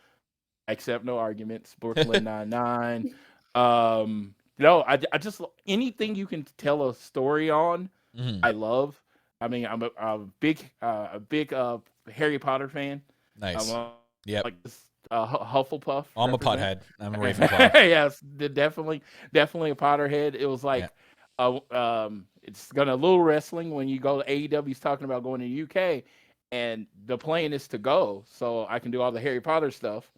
I accept no arguments. Brooklyn Nine-Nine. I just anything you can tell a story on, I love. I mean, I'm a big Harry Potter fan. Nice. Like this Hufflepuff. I'm a Potterhead. I'm a Ravenclaw. Yes, definitely a Potterhead. It was like, it's gonna little wrestling when you go to AEW's talking about going to the UK, and the plan is to go so I can do all the Harry Potter stuff,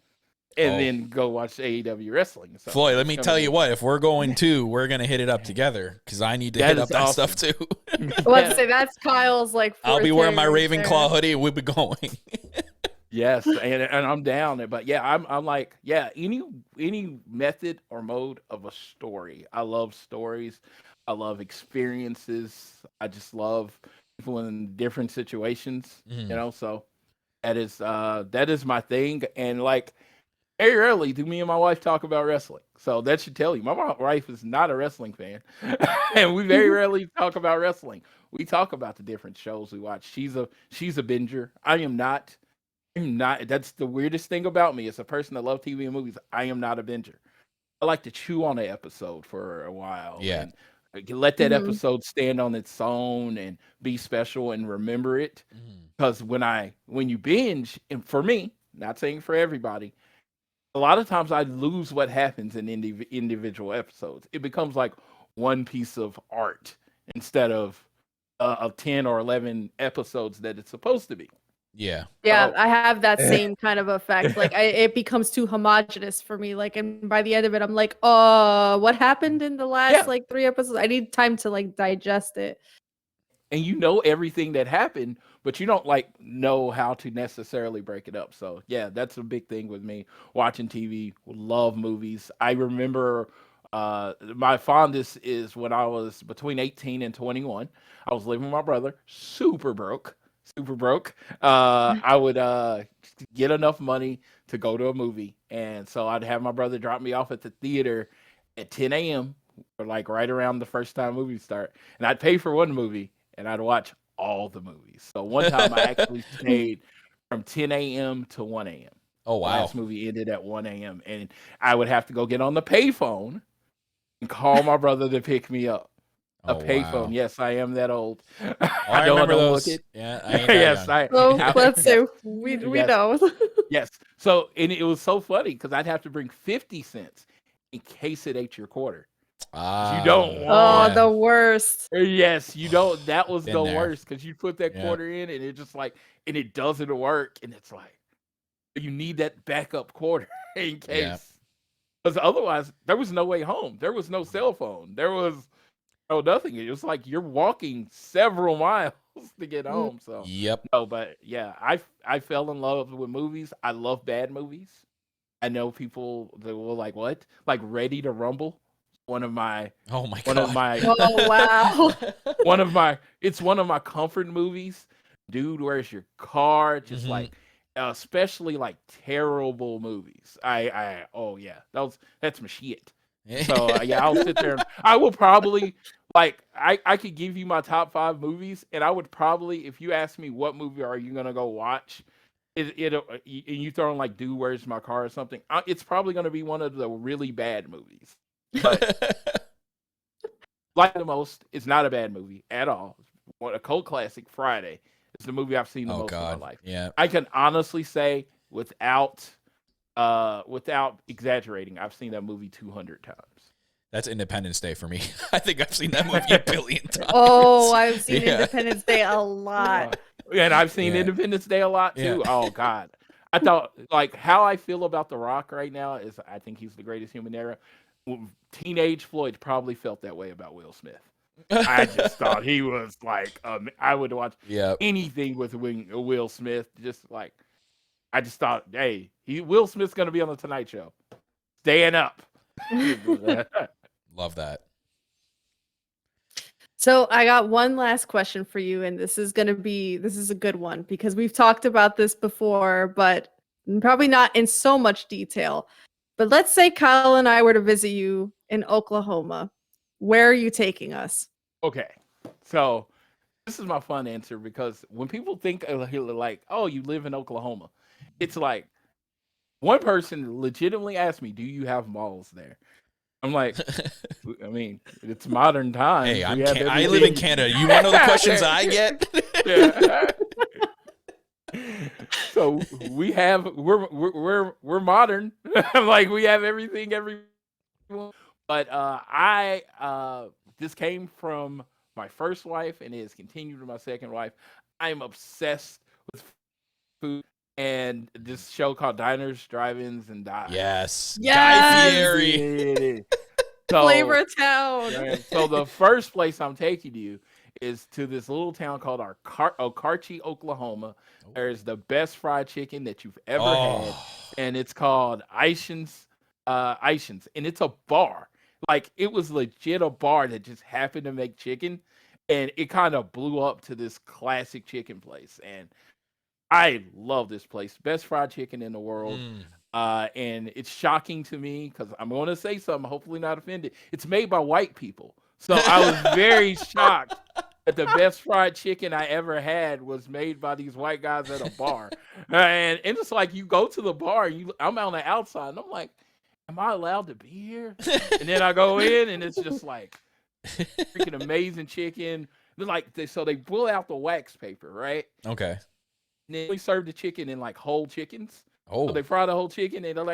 and then go watch AEW wrestling. So Floyd, let me tell you what, if we're going to, we're going to hit it up together, because I need to hit up that stuff too. Let's say that's Kyle's like. I'll be wearing my Ravenclaw hoodie and we'll be going. Yes, and I'm down. But I'm like, any method or mode of a story. I love stories. I love experiences. I just love people in different situations. So that is my thing. And like, very rarely do me and my wife talk about wrestling. So that should tell you. My wife is not a wrestling fan. And we very rarely talk about wrestling. We talk about the different shows we watch. She's a binger. I am not. That's the weirdest thing about me. As a person that loves TV and movies, I am not a binger. I like to chew on an episode for a while. Yeah. And let that episode stand on its own and be special and remember it. Because when you binge, and for me, not saying for everybody, a lot of times I lose what happens in individual episodes. It becomes like one piece of art instead of 10 or 11 episodes that it's supposed to be. Yeah. I have that same kind of effect. Like it becomes too homogenous for me. Like, and by the end of it, I'm like, oh, what happened in the last like 3 episodes? I need time to like digest it. and you know everything that happened, but you don't like know how to necessarily break it up. So yeah, that's a big thing with me. Watching TV, love movies. I remember my fondest is when I was between 18 and 21. I was living with my brother, super broke, super broke. I would get enough money to go to a movie, and so I'd have my brother drop me off at the theater at 10 a.m. or like right around the first time movies start, and I'd pay for one movie and I'd watch all the movies. So one time I actually stayed from 10 a.m. to 1 a.m. Oh The wow. last movie ended at 1 a.m. and I would have to go get on the payphone and call my brother to pick me up. A Oh payphone. wow. Yes, I am that old. Oh, I know I remember don't those. look it. Yeah, I ain't that Yes, young. So I let's yes, do. We yes, know. yes. So and it was so funny because I'd have to bring 50 cents in case it ate your quarter. You don't Oh, want the worst. Yes, you don't. That was Been the there. worst because you put that Yeah. quarter in and it just like, and it doesn't work. And it's like, you need that backup quarter in Yeah. case. Because otherwise, there was no way home. There was no cell phone. There was no nothing. It was like you're walking several miles to get Mm. home. So, Yep. no, but yeah, I fell in love with movies. I love bad movies. I know people that will like, what? Like Ready to Rumble. One of my Oh my one god. of my Oh wow. it's one of my comfort movies. Dude, where's your car? Just Mhm. like especially like terrible movies. I oh yeah, that's my shit. So yeah, I'll sit there and I will probably like I could give you my top 5 movies and I would probably if you ask me what movie are you gonna go watch, and you throw in like Dude, Where's My Car or something, it's probably gonna be one of the really bad movies. But like the most, it's not a bad movie at all. What a cult classic, Friday. It's the movie I've seen the Oh most in my god. life. Yeah. I can honestly say without exaggerating, I've seen that movie 200 times. That's Independence Day for me. I think I've seen that movie a billion times. Oh, I've seen Yeah. Independence Day a lot. And I've seen Yeah. Independence Day a lot too. Yeah. Oh God. I thought like how I feel about The Rock right now is I think he's the greatest human era. Teenage Floyd probably felt that way about Will Smith. I just thought he was like, I would watch Yeah. anything with Will Smith. Just like, I just thought, hey, Will Smith's gonna be on the Tonight Show, staying up. Love that. So I got one last question for you, and this is a good one because we've talked about this before, but probably not in so much detail. But let's say Kyle and I were to visit you in Oklahoma. Where are you taking us? Okay, so this is my fun answer because when people think like, oh, you live in Oklahoma, it's like one person legitimately asked me, "Do you have malls there?" I'm like, I mean, it's modern times. Hey, We have I live in everything. Canada. You want to know the questions I get? Yeah. So we're modern. Like we have everything but I this came from my first wife and it has continued to my second wife. I'm obsessed with food and this show called Diners, Drive-Ins, and Dives. Yes. Yes! Guy Fieri. Yeah. So, Flavor of town. right, so the first place I'm taking you is to this little town called Okarche, Oklahoma. There's the best fried chicken that you've ever had, Oh. and it's called Ishans, and it's a bar. Like it was legit a bar that just happened to make chicken, and it kind of blew up to this classic chicken place. And I love this place, best fried chicken in the world. Mm. And it's shocking to me because I'm going to say something, hopefully not offended. It's made by white people. So I was very shocked that the best fried chicken I ever had was made by these white guys at a bar. And it's like you go to the bar, I'm on the outside, and I'm like, am I allowed to be here? And then I go in, and it's just like freaking amazing chicken. So they pull out the wax paper, right? Okay. And then we serve the chicken in like whole chickens. Oh. So they fry the whole chicken and they're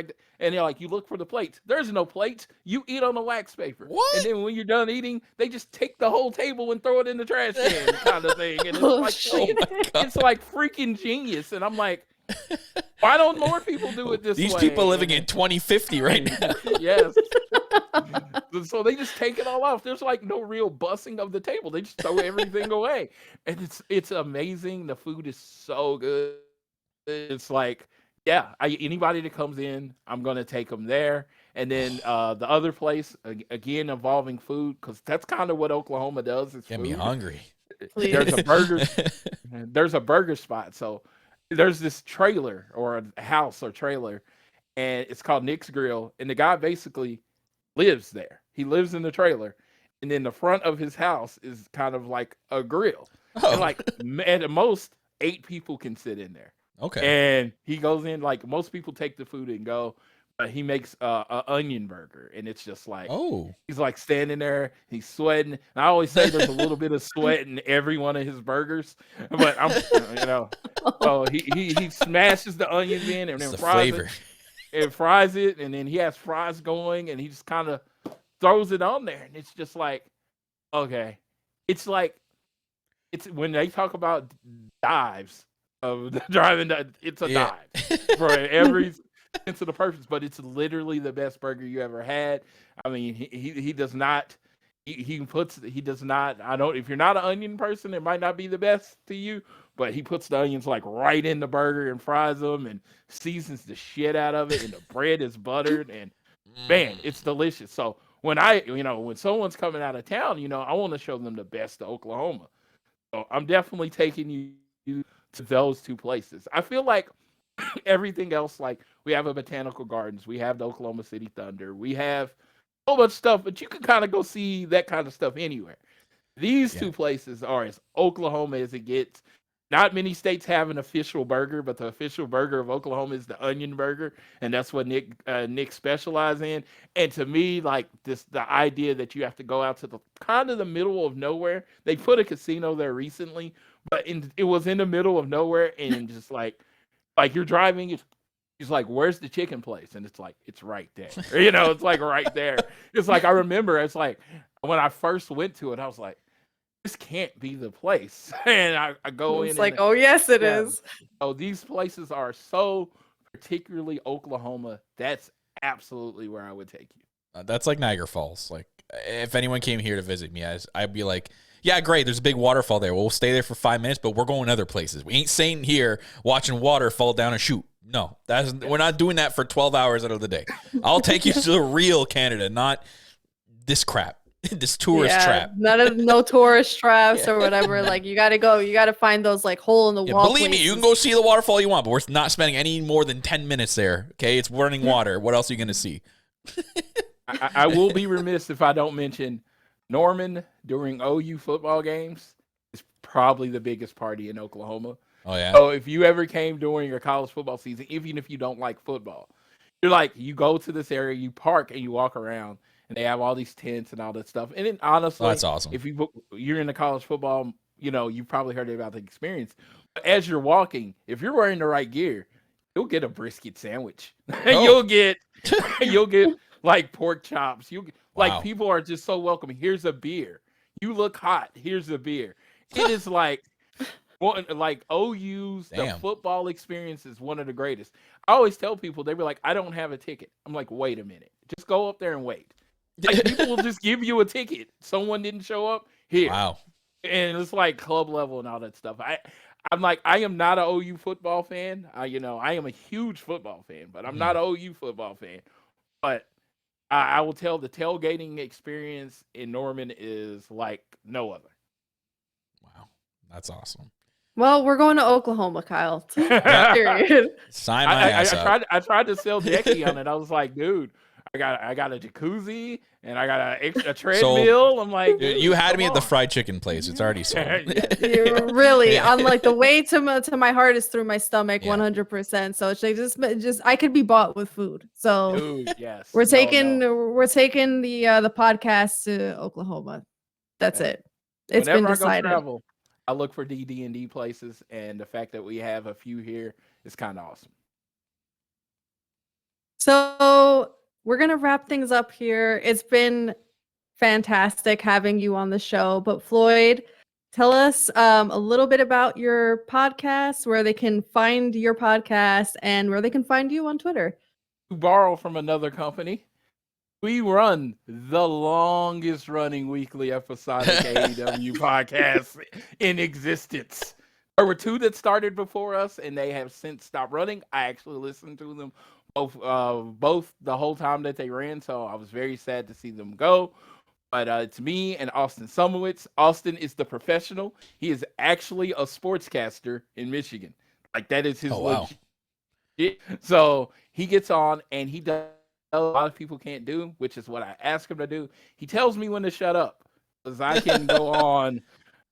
like, you look for the plates. There's no plates. You eat on the wax paper. What? And then when you're done eating, they just take the whole table and throw it in the trash can kind of thing. And it's Oh, like shit. it's like freaking genius. And I'm like, why don't more people do it this These way? people living in 2050 right now. Yes. So they just take it all off. There's like no real bussing of the table. They just throw everything away. And it's amazing. The food is so good. It's like, yeah, anybody that comes in, I'm gonna take them there. And then the other place, again, involving food, because that's kind of what Oklahoma does. Is Get food. me hungry. There's a burger. There's a burger spot. So there's this trailer or a house or trailer, and it's called Nick's Grill. And the guy basically lives there. He lives in the trailer, and then the front of his house is kind of like a grill. Oh. And like at the most 8 people can sit in there. Okay. And he goes in, like most people take the food and go, but he makes a onion burger, and it's just like, oh, he's like standing there, he's sweating. And I always say there's a little bit of sweat in every one of his burgers, but I'm, so he smashes the onions in and then fries it, and then he has fries going, and he just kind of throws it on there, and it's just like, okay, it's like, it's when they talk about dives of the driving, it's a dive for every sense of the purpose, but it's literally the best burger you ever had. I mean, he does not. He does not. I don't. If you're not an onion person, it might not be the best to you. But he puts the onions like right in the burger and fries them and seasons the shit out of it. And the bread is buttered, and man, it's delicious. So when when someone's coming out of town, I want to show them the best of Oklahoma. So I'm definitely taking you to those 2 places. I feel like everything else, like we have a botanical gardens, we have the Oklahoma City Thunder, we have a whole bunch of stuff, but you can kind of go see that kind of stuff anywhere. These 2 places are as Oklahoma as it gets. Not many states have an official burger, but the official burger of Oklahoma is the onion burger, and that's what Nick specializes in. And to me, like the idea that you have to go out to the kind of the middle of nowhere. They put a casino there recently, but it was in the middle of nowhere, and just like you're driving, it's like, where's the chicken place? And it's like, it's right there. It's like right there. It's like, I remember, it's like when I first went to it, I was like, this can't be the place. And I go in. It's like, oh yes, it is. Oh, these places are so particularly Oklahoma. That's absolutely where I would take you. That's like Niagara Falls. Like, if anyone came here to visit me, I'd be like, yeah, great, there's a big waterfall there. We'll stay there for 5 minutes, but we're going other places. We ain't staying here watching water fall down and shoot. No, we're not doing that for 12 hours out of the day. I'll take you to the real Canada, not this crap, this tourist trap. No tourist traps or whatever. Like, you got to find those like hole in the wall. Believe me, you can go see the waterfall you want, but we're not spending any more than 10 minutes there. Okay, it's running water. What else are you going to see? I will be remiss if I don't mention Norman during OU football games is probably the biggest party in Oklahoma. Oh, yeah. So if you ever came during your college football season, even if you don't like football, you go to this area, you park and you walk around, and they have all these tents and all that stuff. And then honestly, that's awesome. If you're in the college football, you've probably heard about the experience. But as you're walking, if you're wearing the right gear, you'll get a brisket sandwich. You'll get like pork chops. Like, people are just so welcoming. Here's a beer. You look hot. Here's a beer. It is like, OU's the football experience is one of the greatest. I always tell people, they were like, I don't have a ticket. I'm like, wait a minute. Just go up there and wait. Like, people will just give you a ticket. Someone didn't show up here. Wow. And it's like club level and all that stuff. I'm like, I am not an OU football fan. I am a huge football fan, but I'm not an OU football fan. But I will tell the tailgating experience in Norman is like no other. Wow. That's awesome. Well, we're going to Oklahoma, Kyle. Period. Sign my ass up. I tried to sell Jackie on it. I was like, dude, I got a jacuzzi and I got a treadmill. I'm like, dude, you had me at the fried chicken place. It's already sold. You're really, I'm like, the way to my heart is through my stomach, 100%. So it's like just I could be bought with food. So dude, yes, we're taking the podcast to Oklahoma. That's it. It's Whenever been decided. I go travel, I look for D&D places, and the fact that we have a few here is kind of awesome. So we're going to wrap things up here. It's been fantastic having you on the show. But Floyd, tell us a little bit about your podcast, where they can find your podcast, and where they can find you on Twitter. To borrow from another company, We run the longest running weekly episodic AEW podcast in existence. There were 2 that started before us, and they have since stopped running. I actually listened to them both the whole time that they ran, so I was very sad to see them go. But it's me and Austin Sumowitz. Austin is the professional. He is actually a sportscaster in Michigan. Like, that is his legit. So he gets on and he does a lot of people can't do, which is what I ask him to do. He tells me when to shut up because I can go on.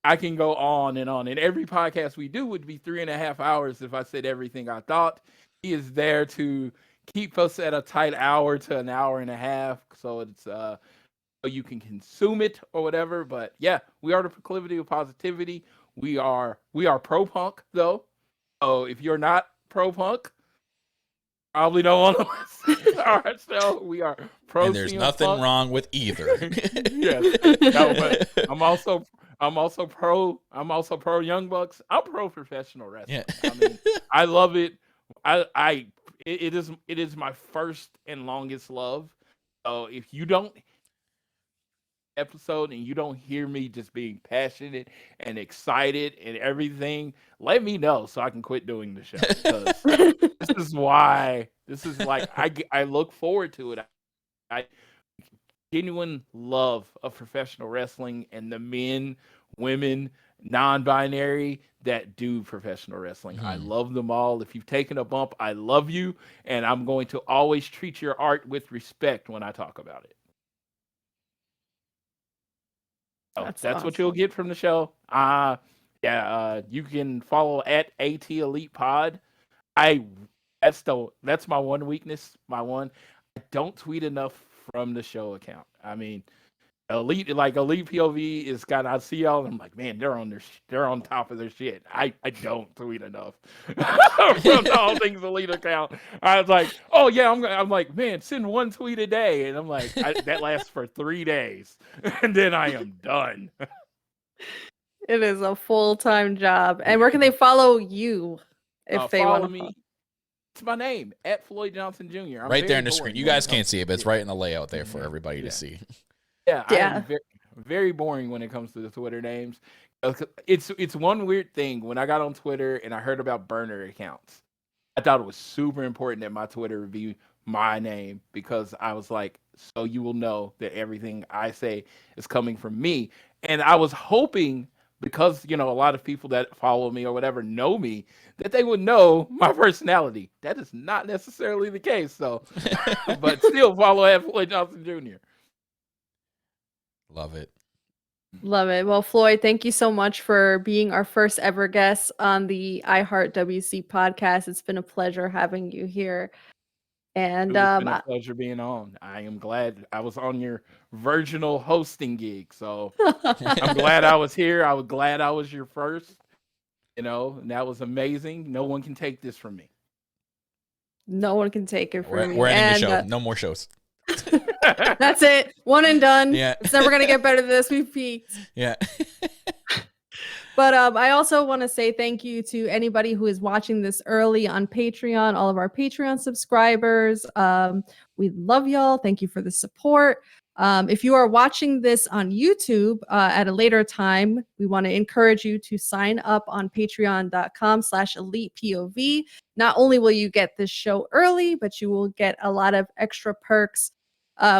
I can go on and on. And every podcast we do would be 3.5 hours if I said everything I thought. He is there to keep us at a tight hour to an hour and a half. So it's you can consume it or whatever. But yeah, we are the proclivity of positivity. We are pro punk though. So if you're not pro punk, probably don't want to listen to our show. We are pro. And there's nothing wrong with either. Yes. No, but I'm also pro Young Bucks. I'm pro professional wrestling. Yeah. I mean, I love it. It is my first and longest love. So if you don't episode and you don't hear me just being passionate and excited and everything, let me know so I can quit doing the show. This is like I look forward to it. I genuine love of professional wrestling and the men, women, non-binary that do professional wrestling. I love them all. If you've taken a bump, I love you, and I'm going to always treat your art with respect when I talk about it. That's awesome. What you'll get from the show. You can follow at AT Elite Pod. That's my one weakness. I don't tweet enough from the show account. I mean, Elite POV is kind of, I see y'all and I'm like, man, they're on top of their shit. I don't tweet enough from the All Things Elite account. I was like, oh yeah, I'm like, man, send 1 tweet a day, and I'm like, that lasts for 3 days, and then I am done. It is a full-time job. And where can they follow you if they want to follow me? It's my name, at Floyd Johnson Jr. I'm right there in the screen. You guys can't see it, but it's right in the layout there for everybody to see. Yeah. I am very, very boring when it comes to the Twitter names. It's one weird thing. When I got on Twitter and I heard about burner accounts, I thought it was super important that my Twitter would be my name, because I was like, so you will know that everything I say is coming from me. And I was hoping, because, a lot of people that follow me or whatever know me, that they would know my personality. That is not necessarily the case. So, but still follow at Floyd Johnson Jr. Love it. Love it. Well, Floyd, thank you so much for being our first ever guest on the IHeartWC podcast. It's been a pleasure having you here. And it's been a pleasure being on. I am glad I was on your virginal hosting gig. So I'm glad I was here. I was glad I was your first, and that was amazing. No one can take this from me. No one can take it from me. We're ending the show. No more shows. That's it. One and done. Yeah. It's never gonna get better than this. We've peaked. Yeah. But I also want to say thank you to anybody who is watching this early on Patreon, all of our Patreon subscribers. We love y'all. Thank you for the support. If you are watching this on YouTube at a later time, we want to encourage you to sign up on patreon.com/elitepov. Not only will you get this show early, but you will get a lot of extra perks.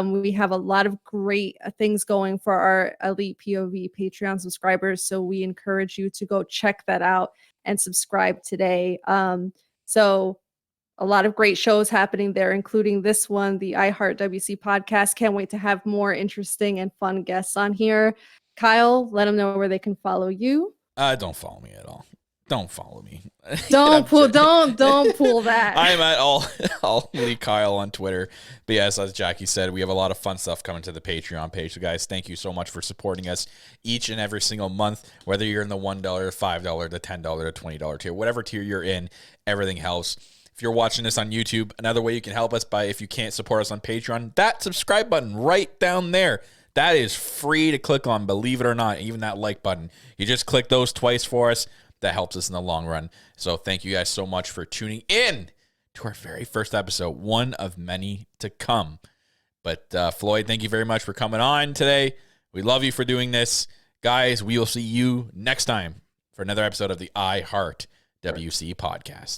We have a lot of great things going for our Elite POV Patreon subscribers. So we encourage you to go check that out and subscribe today. So a lot of great shows happening there, including this one, the iHeartWC podcast. Can't wait to have more interesting and fun guests on here. Kyle, let them know where they can follow you. Don't follow me at all. Don't follow me. Don't pull that. I'm at all Lee Kyle on Twitter. But yes, as Jackie said, we have a lot of fun stuff coming to the Patreon page. So guys, thank you so much for supporting us each and every single month, whether you're in the $1, $5, the $10, the $20 tier, whatever tier you're in, everything helps. If you're watching this on YouTube, another way you can help us by, if you can't support us on Patreon, that subscribe button right down there. That is free to click on, believe it or not, even that like button. You just click those twice for us. That helps us in the long run. So thank you guys so much for tuning in to our very first episode, one of many to come. But Floyd, thank you very much for coming on today. We love you for doing this. Guys, we will see you next time for another episode of the IHeartWC podcast.